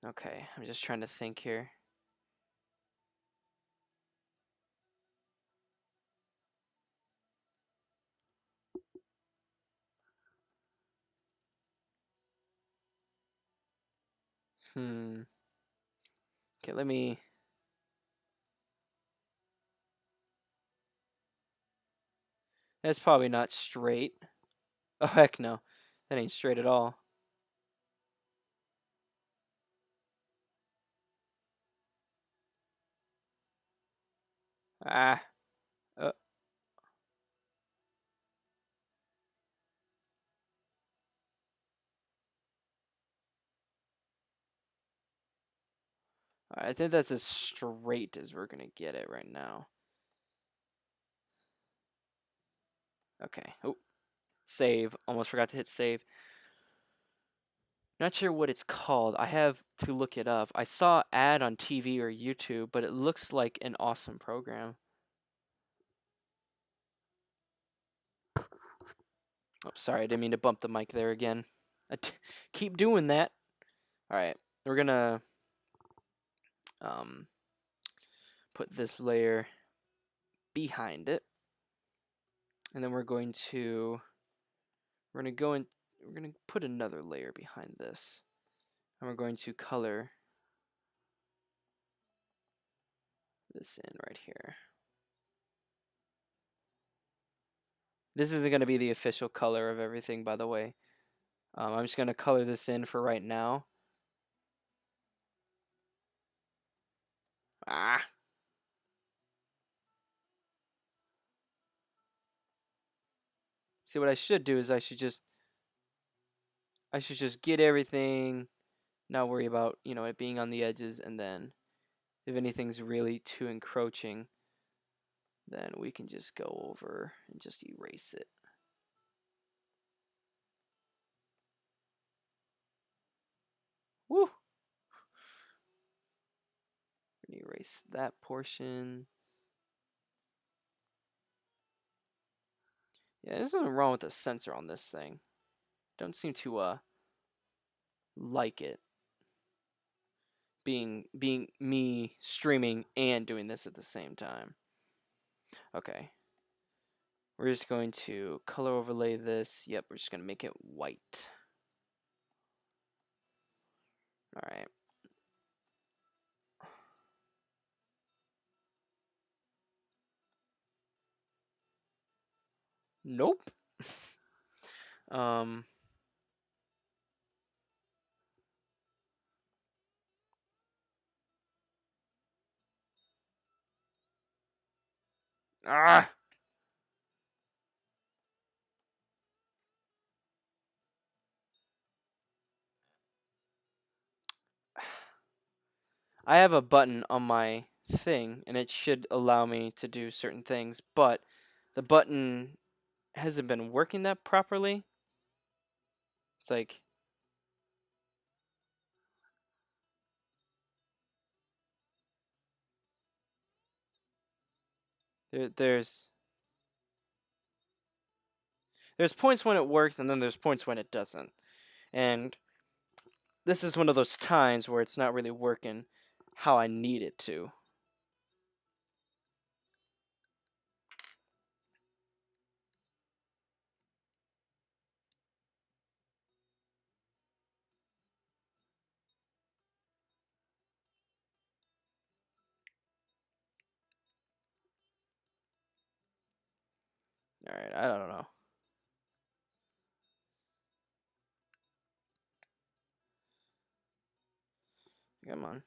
Okay, I'm just trying to think here. Okay, let me... That's probably not straight. Oh, heck no. That ain't straight at all. Ah. I think that's as straight as we're going to get it right now. Okay. Oh, save. Almost forgot to hit save. Not sure what it's called. I have to look it up. I saw ad on TV or YouTube, but it looks like an awesome program. Oh, sorry, I didn't mean to bump the mic there again. Keep doing that. All right, we're gonna put this layer behind it, and then we're gonna put another layer behind this, and we're going to color this in right here. This isn't going to be the official color of everything, by the way. I'm just going to color this in for right now. Ah. See, what I should do is I should just get everything, not worry about, it being on the edges, and then if anything's really too encroaching, then we can just go over and just erase it. Woo! Erase that portion. Yeah, there's nothing wrong with the sensor on this thing. Don't seem to like it being me streaming and doing this at the same time. Okay. We're just going to color overlay this. Yep, we're just going to make it white. All right. Nope. Ah. I have a button on my thing, and it should allow me to do certain things, but the button hasn't been working that properly. It's like there's points when it works, and then there's points when it doesn't. And this is one of those times where it's not really working how I need it to. Alright, I don't know. Come on.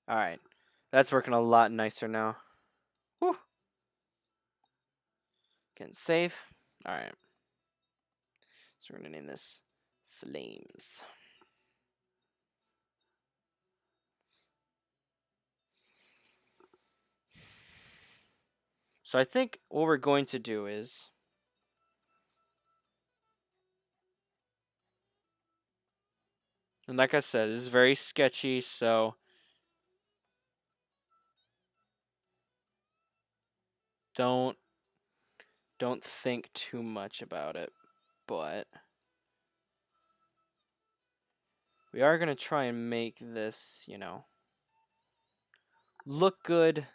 Alright. That's working a lot nicer now. Whew. Getting safe. Alright. So we're going to name this Flames. So I think what we're going to do is... And like I said, this is very sketchy, so... Don't think too much about it. But... we are going to try and make this, look good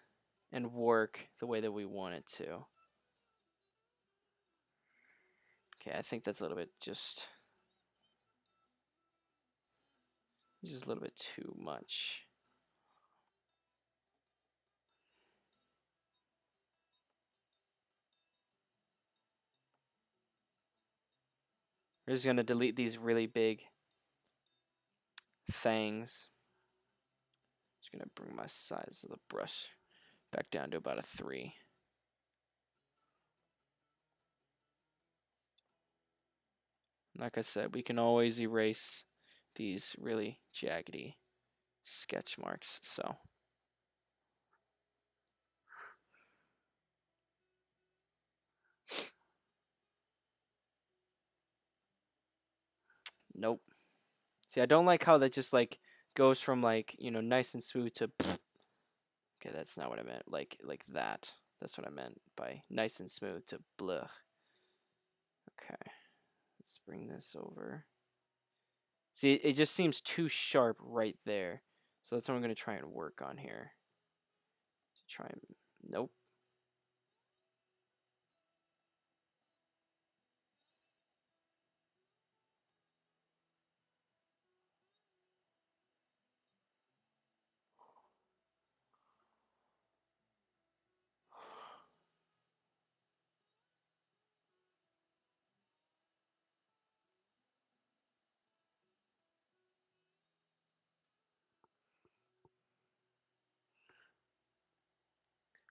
and work the way that we want it to. Okay, I think that's a little bit just a little bit too much. We're just gonna delete these really big fangs. Just gonna bring my size of the brush back down to about a 3. Like I said, we can always erase these really jaggedy sketch marks, so. Nope. See, I don't like how that just like goes from like, you know, nice and smooth to okay, that's not what I meant. Like that. That's what I meant by nice and smooth to blech. Okay. Let's bring this over. See, it just seems too sharp right there. So that's what I'm going to try and work on here. Try and nope.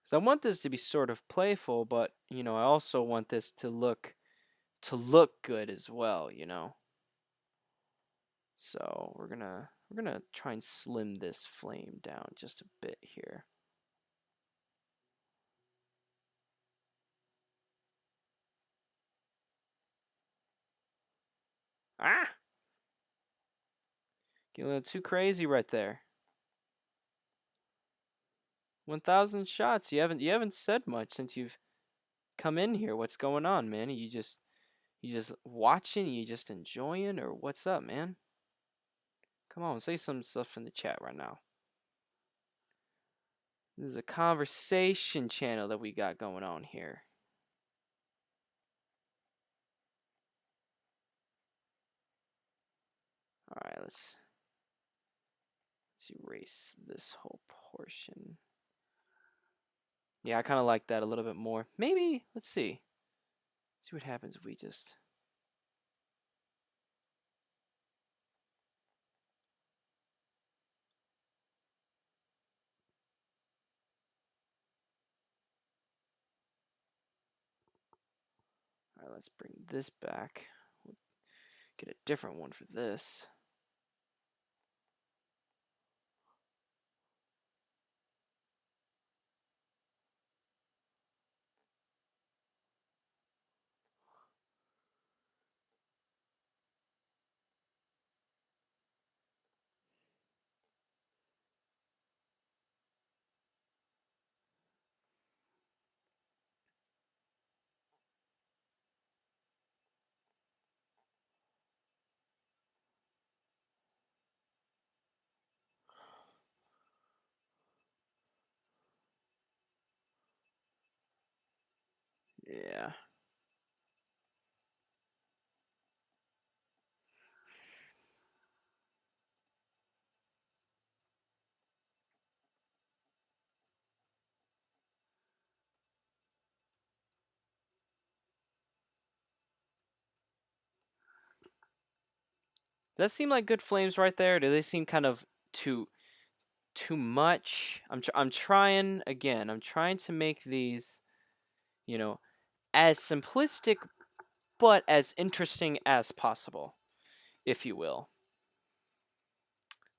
So I want this to be sort of playful, but you know, I also want this to look good as well, you know. So we're gonna try and slim this flame down just a bit here. Ah, get a little too crazy right there. 1,000 shots. You haven't said much since you've come in here. What's going on, man? You just watching? You just enjoying, or what's up, man? Come on, say some stuff in the chat right now. This is a conversation channel that we got going on here. All right, let's erase this whole portion. Yeah, I kind of like that a little bit more. Maybe, let's see. See what happens if we just... All right, let's bring this back. We'll get a different one for this. Yeah. Does that seem like good flames right there? Do they seem kind of too much? I'm trying again. I'm trying to make these, you know, as simplistic but as interesting as possible, if you will.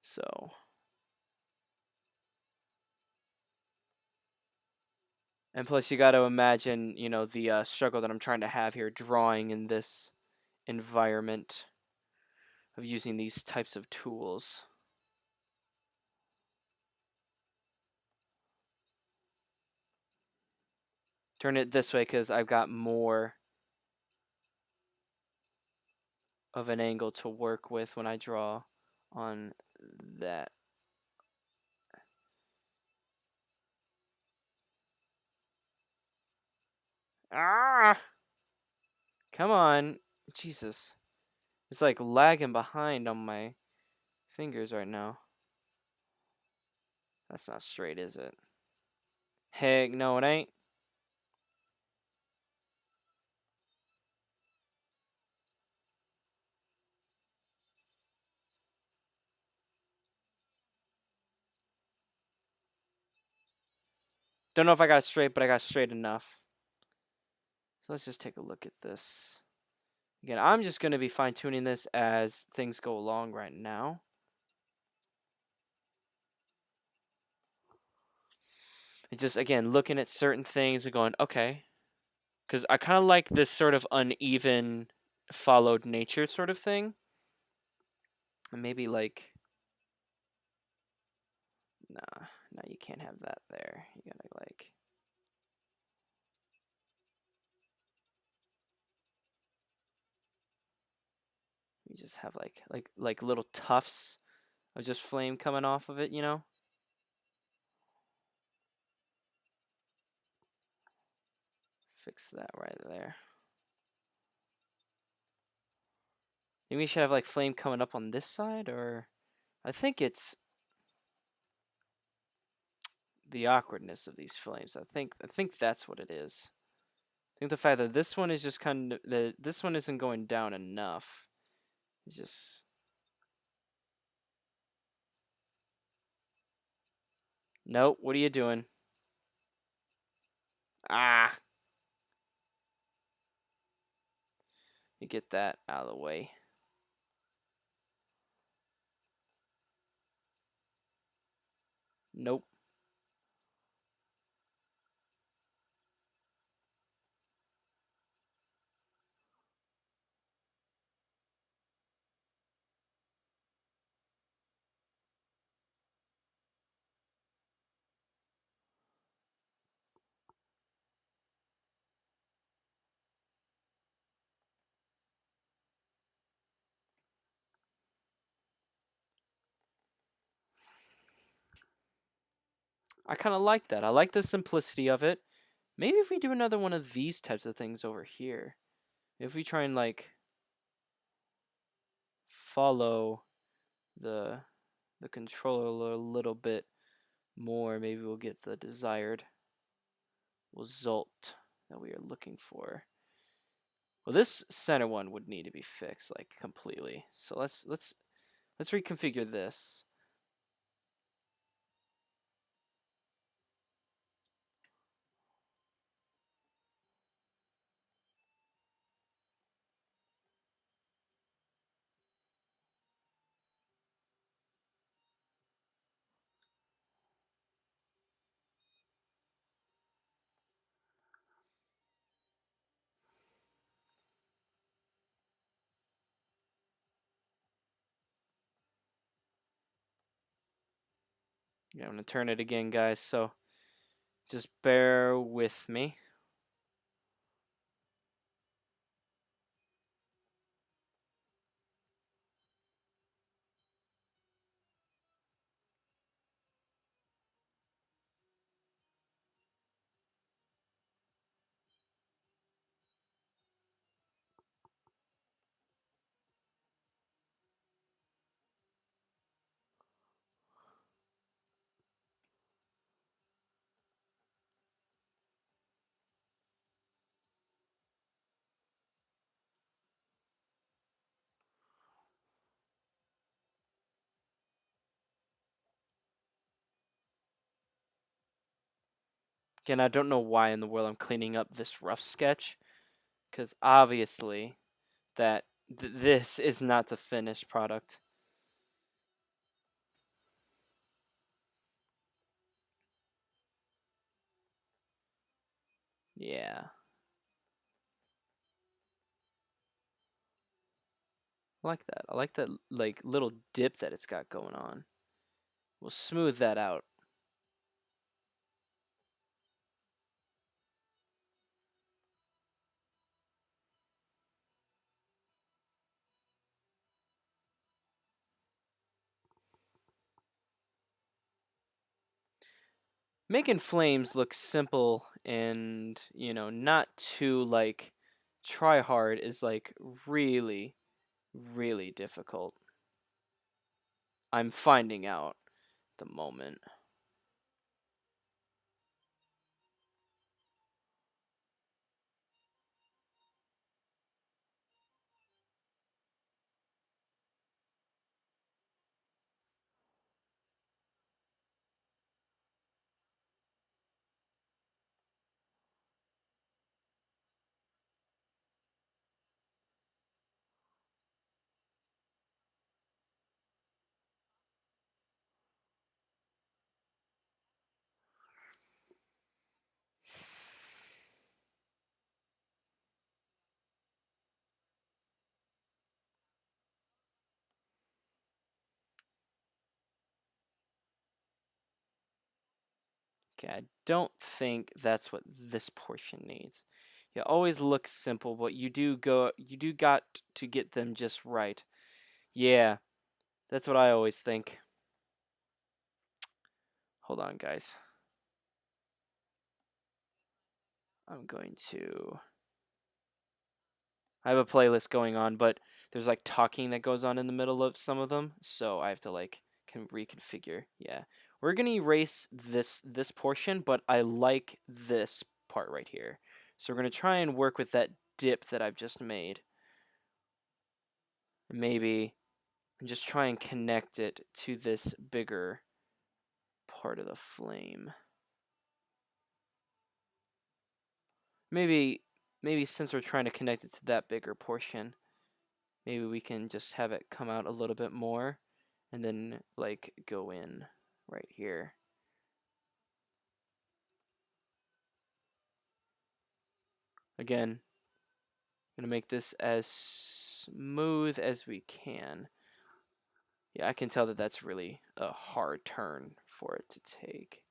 So, and plus you got to imagine, you know, the struggle that I'm trying to have here drawing in this environment of using these types of tools. Turn it this way because I've got more of an angle to work with when I draw on that. Ah! Come on. Jesus. It's like lagging behind on my fingers right now. That's not straight, is it? Heck no, it ain't. Don't know if I got it straight, but I got straight enough. So let's just take a look at this. Again, I'm just going to be fine-tuning this as things go along right now. It's just, again, looking at certain things and going, okay. Because I kind of like this sort of uneven, followed nature sort of thing. And maybe like, nah, you can't have that there. You gotta like, you just have like little tufts of just flame coming off of it, you know? Fix that right there. Maybe we should have like flame coming up on this side, or I think it's the awkwardness of these flames. I think that's what it is. I think the fact that this one is just kind of this one isn't going down enough. It's just nope. What are you doing? Ah, you get that out of the way. Nope. I kind of like that. I like the simplicity of it. Maybe if we do another one of these types of things over here, if we try and like follow the controller a little bit more, maybe we'll get the desired result that we are looking for. Well, this center one would need to be fixed like completely. So let's reconfigure this. Yeah, I'm gonna turn it again, guys. So just bear with me. Again, I don't know why in the world I'm cleaning up this rough sketch, because obviously that this is not the finished product. Yeah. I like that. I like that like little dip that it's got going on. We'll smooth that out. Making flames look simple and, you know, not too like try hard is like really, really difficult. I'm finding out the moment. Okay, I don't think that's what this portion needs. It always looks simple, but you do got to get them just right. Yeah, that's what I always think. Hold on, guys. I'm going to... I have a playlist going on, but there's like talking that goes on in the middle of some of them, so I have to like reconfigure. Yeah, we're gonna erase this portion, but I like this part right here. So we're gonna try and work with that dip that I've just made. Maybe and just try and connect it to this bigger part of the flame. Maybe since we're trying to connect it to that bigger portion, maybe we can just have it come out a little bit more and then like go in right here. Again, I'm gonna make this as smooth as we can. Yeah, I can tell that that's really a hard turn for it to take.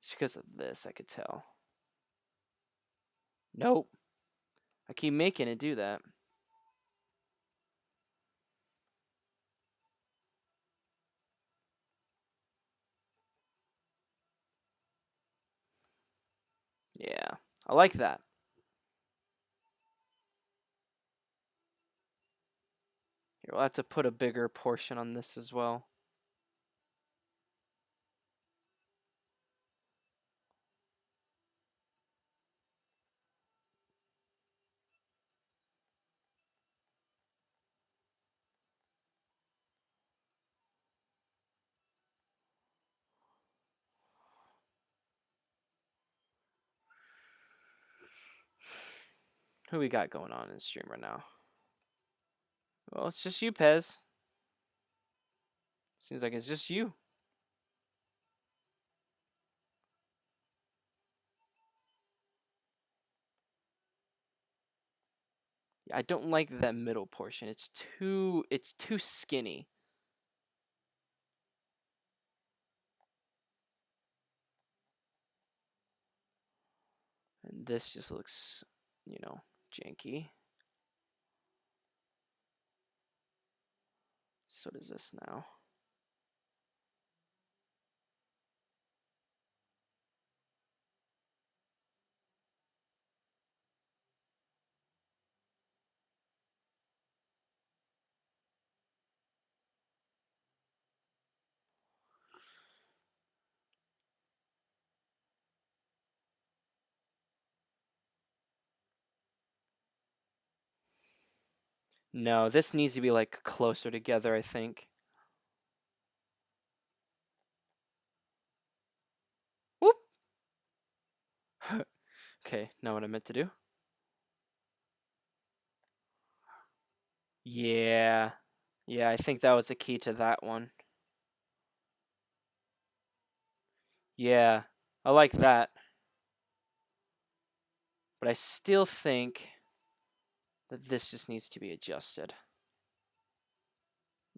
It's because of this, I could tell. Nope. I keep making it do that. Yeah, I like that. Here, we'll have to put a bigger portion on this as well. Who we got going on in the stream right now? Well, it's just you, Pez. Seems like it's just you. I don't like that middle portion. It's too skinny. And this just looks, you know, janky. So does this now. No, this needs to be like closer together, I think. Whoop. Okay, now what I meant to do. Yeah. Yeah, I think that was the key to that one. Yeah, I like that. But I still think that this just needs to be adjusted.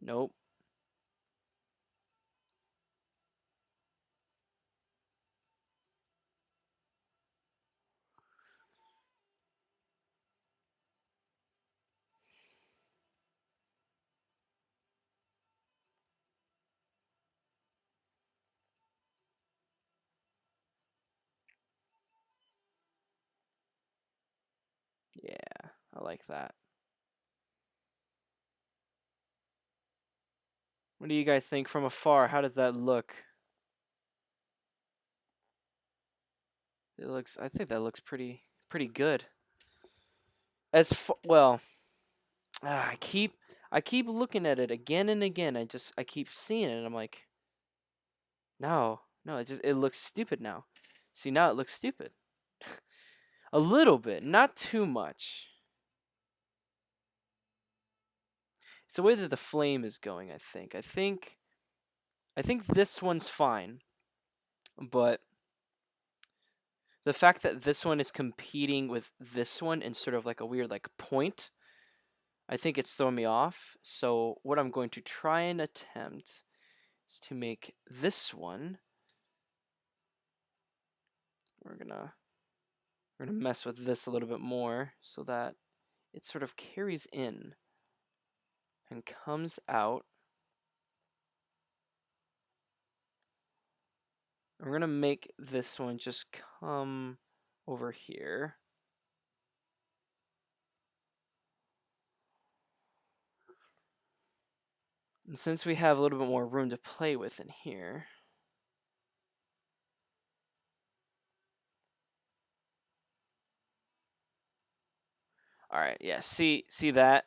Nope. like that. What do you guys think from afar? How does that look? I think that looks pretty good. Well, I keep looking at it again and again. I keep seeing it and I'm like, no, it looks stupid now. See, now it looks stupid. A little bit, not too much. It's the way that the flame is going, I think. I think this one's fine. But the fact that this one is competing with this one in sort of like a weird like point, I think it's throwing me off. So what I'm going to try and attempt is to make this one. We're gonna mess with this a little bit more so that it sort of carries in and comes out. I'm gonna make this one just come over here. And since we have a little bit more room to play with in here, all right, yeah, see that?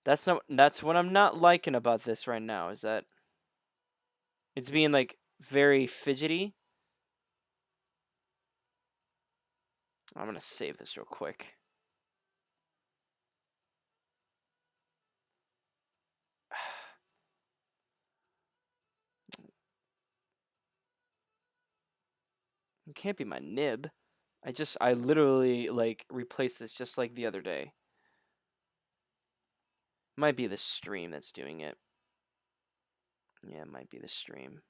That's what I'm not liking about this right now, is that it's being like very fidgety. I'm gonna save this real quick. It can't be my nib. I literally like replaced this just like the other day. Might be the stream that's doing it. Yeah, it might be the stream.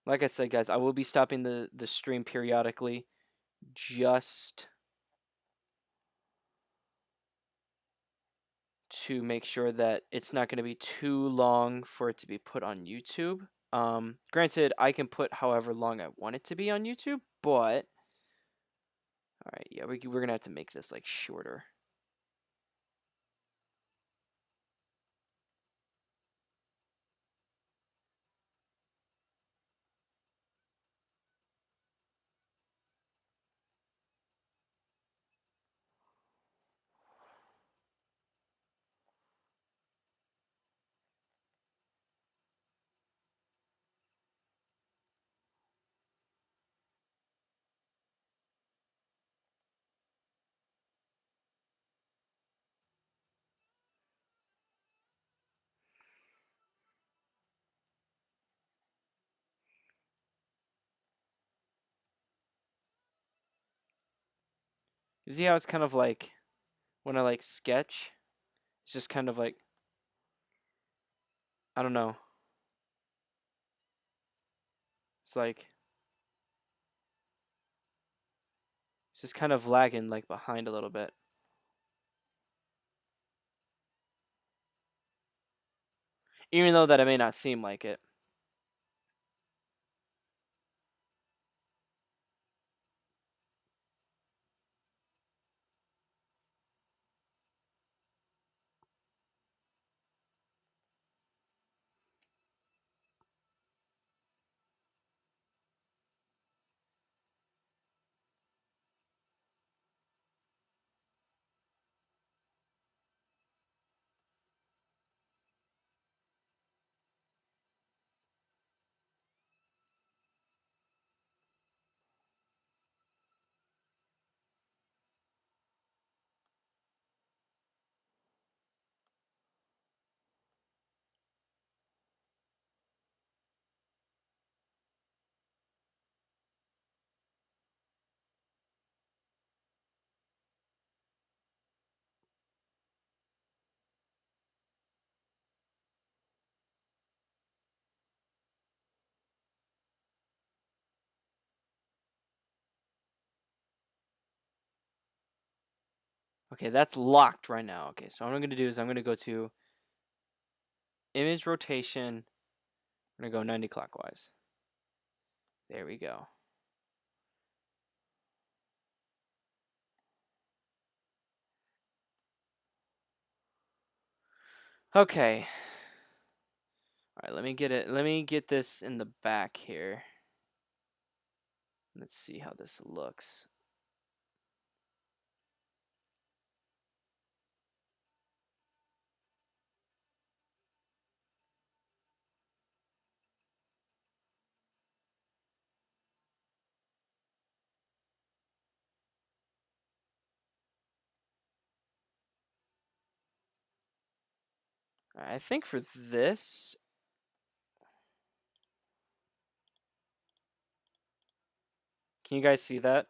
Like I said, guys, I will be stopping the stream periodically just to make sure that it's not going to be too long for it to be put on YouTube. Granted, I can put however long I want it to be on YouTube, but all right, yeah, we're going to have to make this like shorter. You see how it's kind of like when I like sketch, it's just kind of like, I don't know. It's like it's just kind of lagging like behind a little bit. Even though that it may not seem like it. Okay, that's locked right now. Okay, so what I'm going to do is I'm going to go to image rotation. I'm going to go 90 clockwise. There we go. Okay. All right, let me get this in the back here. Let's see how this looks. All right, I think for this, can you guys see that?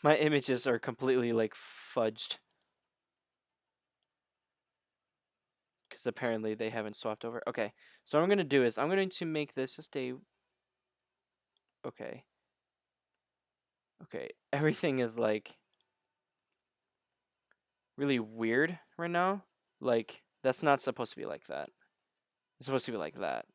My images are completely like fudged. Because apparently they haven't swapped over. Okay, so what I'm going to do is I'm going to make this just a... Okay. Okay, everything is like really weird right now. Like, that's not supposed to be like that. It's supposed to be like that.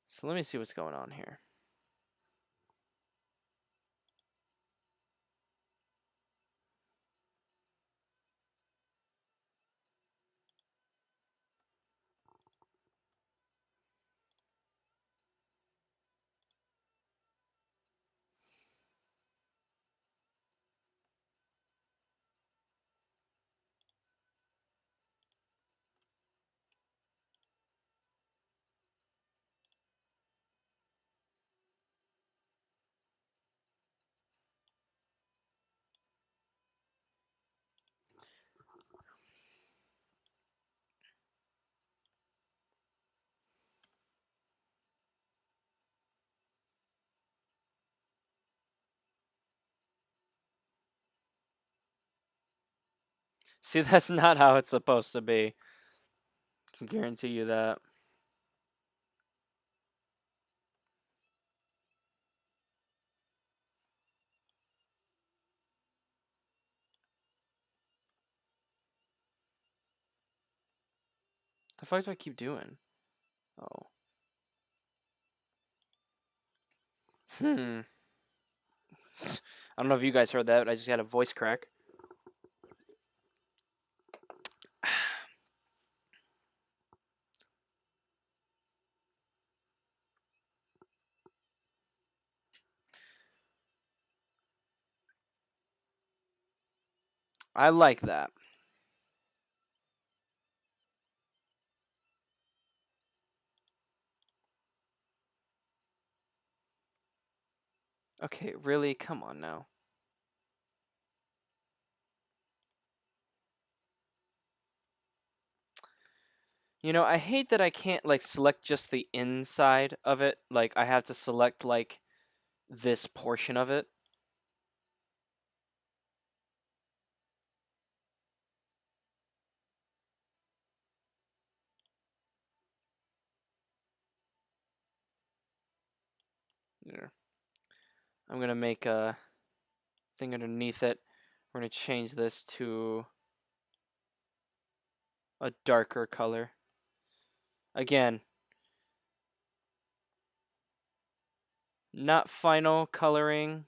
So let me see what's going on here. See, that's not how it's supposed to be. I can guarantee you that. The fuck do I keep doing? Oh. I don't know if you guys heard that, but I just had a voice crack. I like that. Okay, really? Come on now. You know, I hate that I can't, like, select just the inside of it. Like, I have to select, like, this portion of it. Yeah. I'm gonna make a thing underneath it. We're gonna change this to a darker color. Again, not final coloring,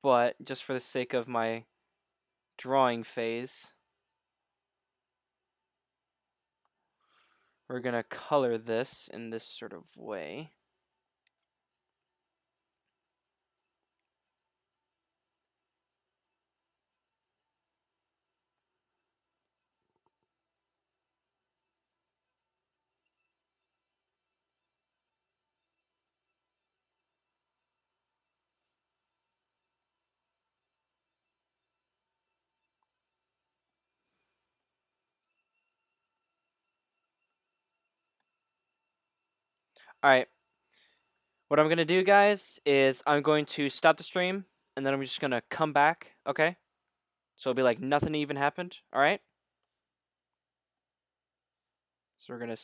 but just for the sake of my drawing phase, we're gonna color this in this sort of way. Alright, what I'm gonna do, guys, is I'm going to stop the stream, and then I'm just gonna come back, okay? So it'll be like nothing even happened, alright? So we're gonna